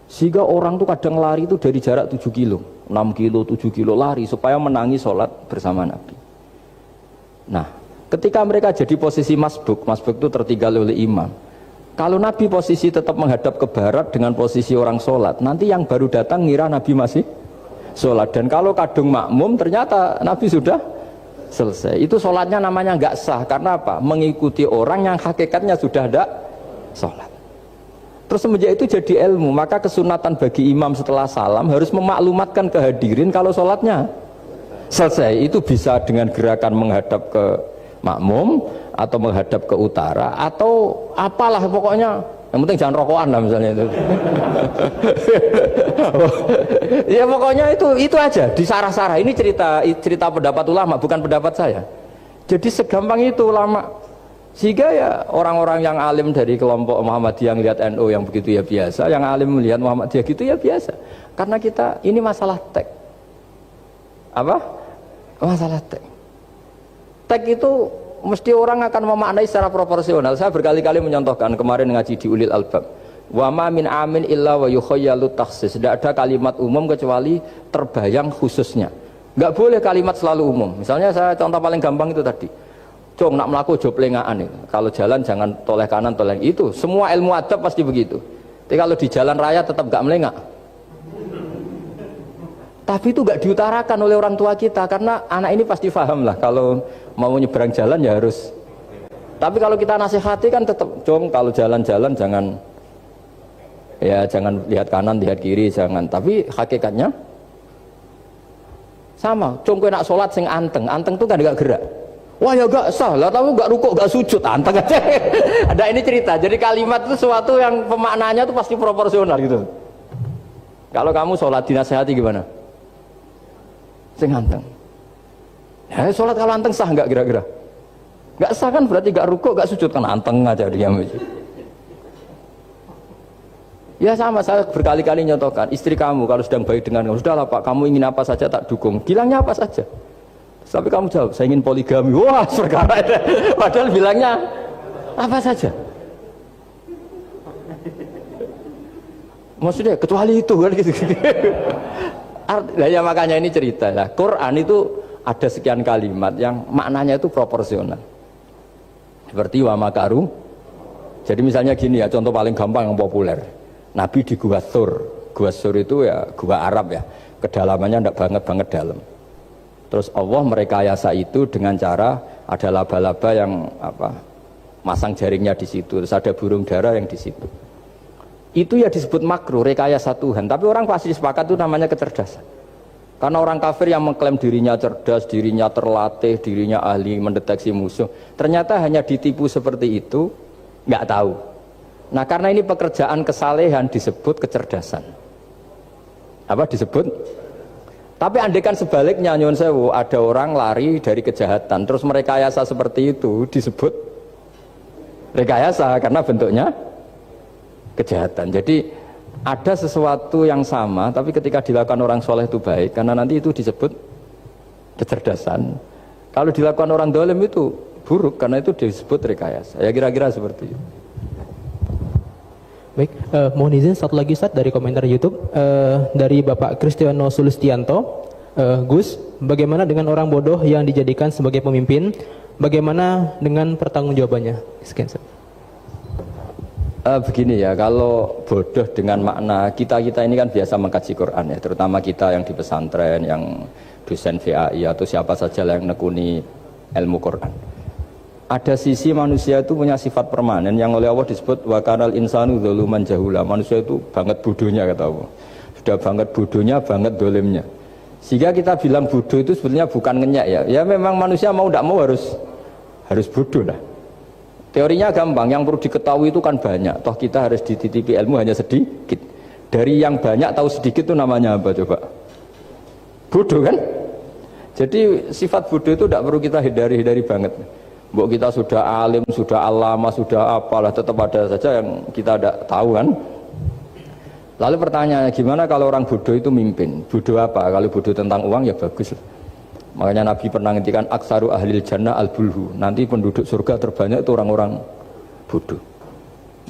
[SPEAKER 1] Sehingga orang tuh kadang lari itu dari jarak 7 kilo, 6 kilo, 7 kilo lari supaya menangi sholat bersama Nabi. Nah, ketika mereka jadi posisi masbuk itu tertinggal oleh imam. Kalau Nabi posisi tetap menghadap ke barat dengan posisi orang sholat, nanti yang baru datang ngira Nabi masih sholat. Dan kalau kadung makmum ternyata Nabi sudah selesai. Itu sholatnya namanya nggak sah. Karena apa? Mengikuti orang yang hakikatnya sudah ada sholat. Terus semenjak itu jadi ilmu. Maka kesunatan bagi imam setelah salam harus memaklumatkan ke hadirin kalau sholatnya selesai. Itu bisa dengan gerakan menghadap ke makmum atau menghadap ke utara atau apalah pokoknya. Yang penting jangan rokokan lah misalnya itu. Ya pokoknya itu aja disarah-sarah. Ini cerita pendapat ulama, bukan pendapat saya. Jadi segampang itu ulama. Sehingga ya orang-orang yang alim dari kelompok Muhammadiyah yang lihat NU yang begitu ya biasa, yang alim melihat Muhammadiyah gitu ya biasa. Karena kita ini masalah teks. Apa? Masalah teks. Teks itu mesti orang akan memaknai secara proporsional. Saya berkali-kali menyontohkan kemarin ngaji di Ulil Albab. Wa ma min amin illa wa yukhayyalu takhsis. Tidak ada kalimat umum kecuali terbayang khususnya. Enggak boleh kalimat selalu umum. Misalnya saya contoh paling gampang itu tadi. Cung nak melaku ojo plengaan itu. Kalau jalan jangan toleh kanan toleh itu. Semua ilmu adab pasti begitu. Tapi kalau di jalan raya tetap enggak melengak. Tapi itu enggak diutarakan oleh orang tua kita karena anak ini pasti paham lah kalau mau nyeberang jalan ya harus. Tapi kalau kita nasihati kan tetap, Cung kalau jalan-jalan jangan lihat kanan, lihat kiri, jangan. Tapi hakikatnya sama. Cung kowe nak sholat sing anteng tuh kan enggak gerak. Wah ya gak sah lah, tapi gak rukuk, gak sujud, anteng aja. Ada ini cerita, jadi kalimat itu sesuatu yang pemaknanya itu pasti proporsional gitu. Kalau kamu sholat dinasihati gimana? Sing anteng. Ya sholat kalau anteng sah gak kira-kira? Gak sah kan berarti gak rukuk, gak sujud, kan anteng aja dia. Ya sama, saya berkali-kali nyontohkan, istri kamu kalau sedang baik dengan kamu, sudahlah Pak, kamu ingin apa saja tak dukung, bilangnya apa saja. Tapi kamu jawab, saya ingin poligami. Wah, perkara itu. Padahal bilangnya apa saja. Maksudnya kecuali itu kan gitu. Ya makanya ini cerita lah. Quran itu ada sekian kalimat yang maknanya itu proporsional. Seperti wa makaru. Jadi misalnya gini ya, contoh paling gampang yang populer. Nabi di Gua Thur. Gua Thur itu ya gua Arab ya. Kedalamannya enggak banget dalam. Terus Allah merekayasa itu dengan cara ada laba-laba yang masang jaringnya di situ, terus ada burung dara yang di situ. Itu ya disebut makruh, rekayasa Tuhan. Tapi orang pasti sepakat itu namanya kecerdasan. Karena orang kafir yang mengklaim dirinya cerdas, dirinya terlatih, dirinya ahli mendeteksi musuh, ternyata hanya ditipu seperti itu, nggak tahu. Nah karena ini pekerjaan kesalehan disebut kecerdasan. Apa disebut? Tapi andaikan sebaliknya, nyuwun sewu, ada orang lari dari kejahatan, terus merekayasa seperti itu disebut rekayasa karena bentuknya kejahatan. Jadi ada sesuatu yang sama, tapi ketika dilakukan orang soleh itu baik, karena nanti itu disebut kecerdasan. Kalau dilakukan orang dolim itu buruk, karena itu disebut rekayasa. Ya kira-kira seperti itu.
[SPEAKER 4] Baik, mohon izin satu lagi Ustaz dari komentar YouTube dari Bapak Kristiano Sulistianto. Gus, bagaimana dengan orang bodoh yang dijadikan sebagai pemimpin? Bagaimana dengan pertanggungjawabannya? Sekian Ustaz.
[SPEAKER 1] Begini ya, kalau bodoh dengan makna kita ini kan biasa mengkaji Quran ya, terutama kita yang di pesantren, yang dosen VAI atau siapa saja yang nekuni ilmu Quran. Ada sisi manusia itu punya sifat permanen yang oleh Allah disebut wa kanal insanu dzaluman jahula. Manusia itu banget bodohnya kata Allah. Sudah banget bodohnya, banget dolimnya. Sehingga kita bilang bodoh itu sebetulnya bukan ngenyek ya. Ya memang manusia mau tidak mau harus bodoh lah. Teorinya gampang, yang perlu diketahui itu kan banyak. Toh kita harus dititipi ilmu hanya sedikit. Dari yang banyak tahu sedikit itu namanya apa coba? Bodoh kan? Jadi sifat bodoh itu tidak perlu kita hindari banget. Mbok kita sudah alim, sudah alama, sudah apalah, tetap ada saja yang kita tidak tahu kan. Lalu pertanyaannya, gimana kalau orang bodoh itu mimpin? Bodoh apa? Kalau bodoh tentang uang ya bagus. Makanya Nabi pernah ngendikan aksaru ahlil jannah al-bulhu. Nanti penduduk surga terbanyak itu orang-orang bodoh.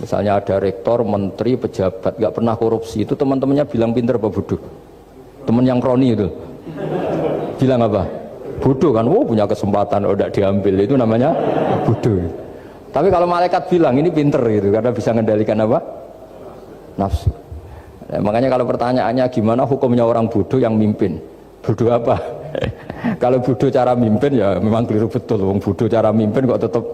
[SPEAKER 1] Misalnya ada rektor, menteri, pejabat, gak pernah korupsi. Itu teman-temannya bilang pinter apa bodoh? Teman yang kroni itu bilang apa? Bodoh kan? Oh punya kesempatan, oh tidak diambil. Itu namanya bodoh. Tapi kalau malaikat bilang ini pinter gitu, karena bisa mengendalikan apa? Nafsu. Nah, makanya kalau pertanyaannya gimana hukumnya orang bodoh yang mimpin? Bodoh apa? Kalau bodoh cara mimpin ya memang keliru betul. Wong bodoh cara mimpin kok tetap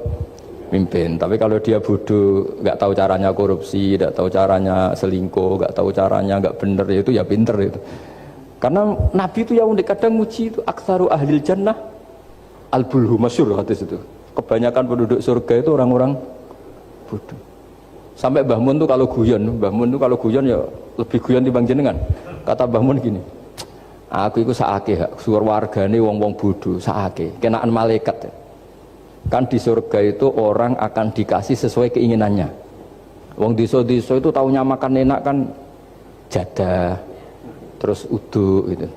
[SPEAKER 1] mimpin. Tapi kalau dia bodoh, nggak tahu caranya korupsi, nggak tahu caranya selingkuh, nggak tahu caranya nggak bener, itu ya pinter itu. Karena Nabi itu yang unik, kadang muji itu aksaru ahlil jannah al-bulhu, masyhur hadis itu. Kebanyakan penduduk surga itu orang-orang bodoh. Sampai Mbah Mun tuh kalau guyon ya lebih guyon timbang jenengan. Kata Mbah Mun gini, aku itu saake suar wargane wong-wong bodoh, saake kenaan malaikat. Kan di surga itu orang akan dikasih sesuai keinginannya. Wong desa-desa itu taunya makan enak kan jadah, terus uduk gitu.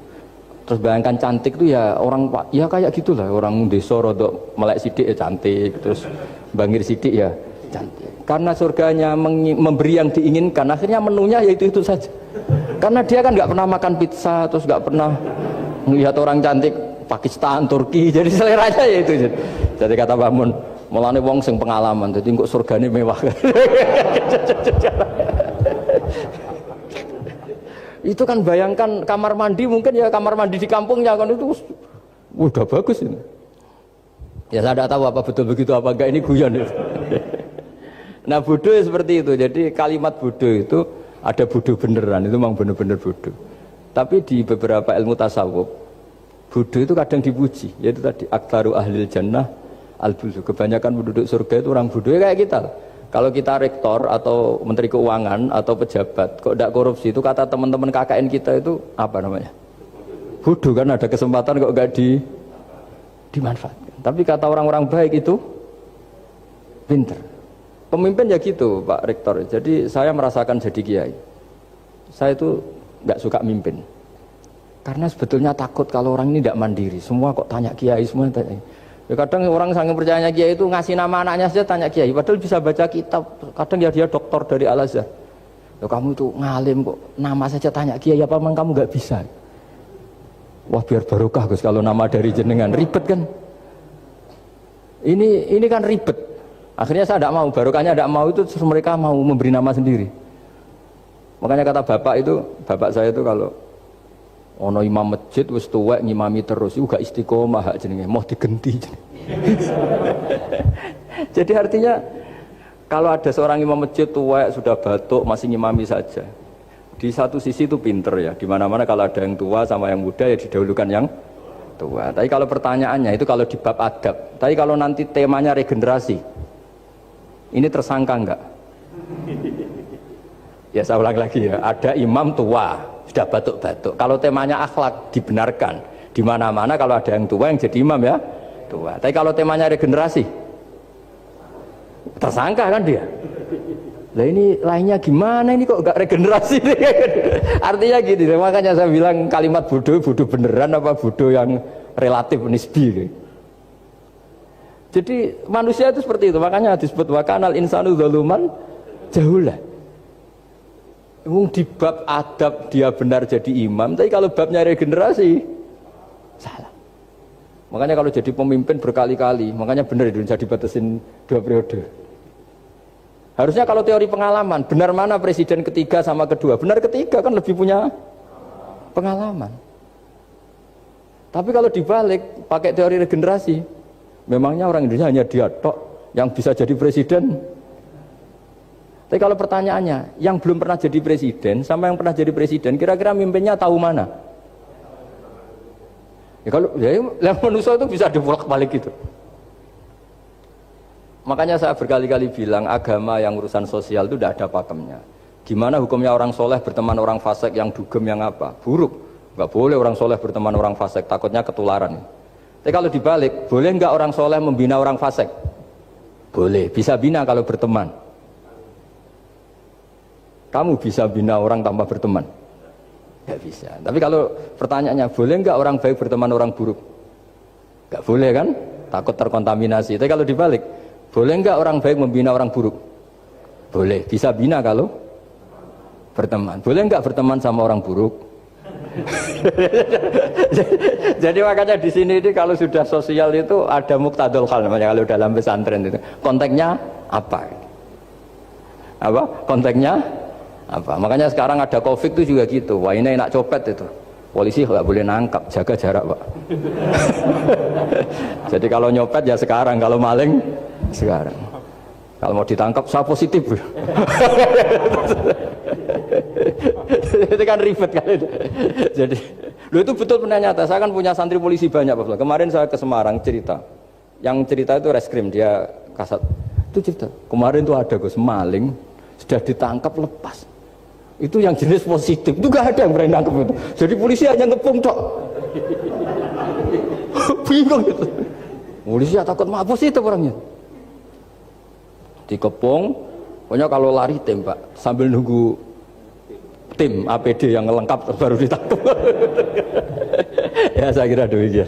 [SPEAKER 1] Terus bayangkan cantik tuh ya orang ya kayak gitulah, orang desa rodok melek sidik ya cantik, terus bangir sidik ya cantik. Karena surganya memberi yang diinginkan, akhirnya menunya ya itu saja. Karena dia kan nggak pernah makan pizza, terus nggak pernah melihat orang cantik Pakistan, Turki, jadi seleranya ya itu. Jadi kata Mbah Mun, mulane wong sing pengalaman, jadi kok surgane mewah. Itu kan bayangkan kamar mandi, mungkin ya kamar mandi di kampungnya kan itu udah bagus ini. Ya saya tidak tahu apa betul begitu apa enggak, ini guyon itu. Nah bodoh ya seperti itu. Jadi kalimat bodoh itu ada bodoh beneran, itu memang bener-bener bodoh. Tapi di beberapa ilmu tasawuf, bodoh itu kadang dipuji, yaitu tadi aktaru ahlil jannah al-bulhu. Kebanyakan penduduk surga itu orang bodoh, ya kayak kita. Kalau kita rektor atau menteri keuangan atau pejabat kok tidak korupsi, itu kata teman-teman KKN kita itu apa namanya? Bodoh kan, ada kesempatan kok nggak dimanfaatkan. Tapi kata orang-orang baik itu pinter. Pemimpin ya gitu Pak Rektor. Jadi saya merasakan jadi kiai, saya itu nggak suka mimpin. Karena sebetulnya takut kalau orang ini tidak mandiri. Semua kok tanya kiai, semua tanya. Ya kadang orang sangat percayanya kiai itu ngasih nama anaknya saja tanya kiai. Padahal bisa baca kitab. Kadang ya dia doktor dari Al-Azhar. Ya kamu itu ngalim kok nama saja tanya kiai, apa memang kamu nggak bisa? Wah biar barokah Gus kalau nama dari jenengan, ribet kan? Ini kan ribet. Akhirnya saya tidak mau, barokahnya tidak mau, itu terus mereka mau memberi nama sendiri. Makanya kata bapak saya itu kalau ono imam masjid wis tuwek ngimami terus itu gak istiqomah hak jenenge, mau digenti. Jadi artinya kalau ada seorang imam masjid tuwek sudah batuk masih ngimami saja. Di satu sisi itu pinter ya, di mana-mana kalau ada yang tua sama yang muda ya didahulukan yang tua. Tapi kalau pertanyaannya itu kalau di bab adab, tapi kalau nanti temanya regenerasi, ini tersangka enggak? Ya saya ulang lagi ya, ada imam tua sudah batuk-batuk. Kalau temanya akhlak dibenarkan. Di mana-mana kalau ada yang tua yang jadi imam ya tua. Tapi kalau temanya regenerasi, tersangka kan dia. Lah ini lainnya gimana ini kok enggak regenerasi? Artinya gitu. Makanya saya bilang kalimat bodoh beneran apa bodoh yang relatif nisbi. Jadi manusia itu seperti itu, makanya disebut wakanal insanu zaluman jahulah. Di bab adab dia benar jadi imam, tapi kalau babnya regenerasi salah. Makanya kalau jadi pemimpin berkali-kali, makanya benar Indonesia dibatasin 2 periode. Harusnya kalau teori pengalaman, benar mana presiden ketiga sama kedua? Benar ketiga kan lebih punya pengalaman. Tapi kalau dibalik pakai teori regenerasi, memangnya orang Indonesia hanya dia tok yang bisa jadi presiden. Tapi kalau pertanyaannya, yang belum pernah jadi presiden sama yang pernah jadi presiden, kira-kira mimpinnya tahu mana? Ya kalau yang manusia itu bisa dibolak-balik gitu. Makanya saya berkali-kali bilang agama yang urusan sosial itu tidak ada pakemnya. Gimana hukumnya orang soleh berteman orang fasik yang dugem yang apa? Buruk. Nggak boleh orang soleh berteman orang fasik, takutnya ketularan. Tapi kalau dibalik, boleh nggak orang soleh membina orang fasik? Boleh, bisa bina kalau berteman. Kamu bisa bina orang tanpa berteman? Nggak bisa. Tapi kalau pertanyaannya, boleh nggak orang baik berteman orang buruk? Nggak boleh kan? Takut terkontaminasi. Tapi kalau dibalik, boleh nggak orang baik membina orang buruk? Boleh, bisa bina kalau berteman. Boleh nggak berteman sama orang buruk? Jadi makanya di sini ini kalau sudah sosial itu ada muktadul hal namanya kalau dalam pesantren itu. Konteksnya apa? Apa? Konteksnya apa? Makanya sekarang ada Covid itu juga gitu. Wah ini enak copet itu. Polisi nggak boleh nangkap, jaga jarak Pak. Jadi kalau nyopet ya sekarang, kalau maling sekarang. Kalau mau ditangkap saya positif. Itu kan ribet kan itu. Jadi, itu betul benar nyata. Saya kan punya santri polisi banyak Pak. Kemarin saya ke Semarang cerita. Yang cerita itu reskrim dia kasat. Itu cerita. Kemarin tuh ada Gus maling sudah ditangkap lepas. Itu yang jenis positif. Itu gak ada yang berani nangkep itu. Jadi polisi hanya ngepung tok. Bingung gitu. Polisi ya takut mah positif orangnya. Dikepung, pokoknya kalau lari tembak sambil nunggu tim APD yang lengkap baru ditangkap. Ya saya kira demikian.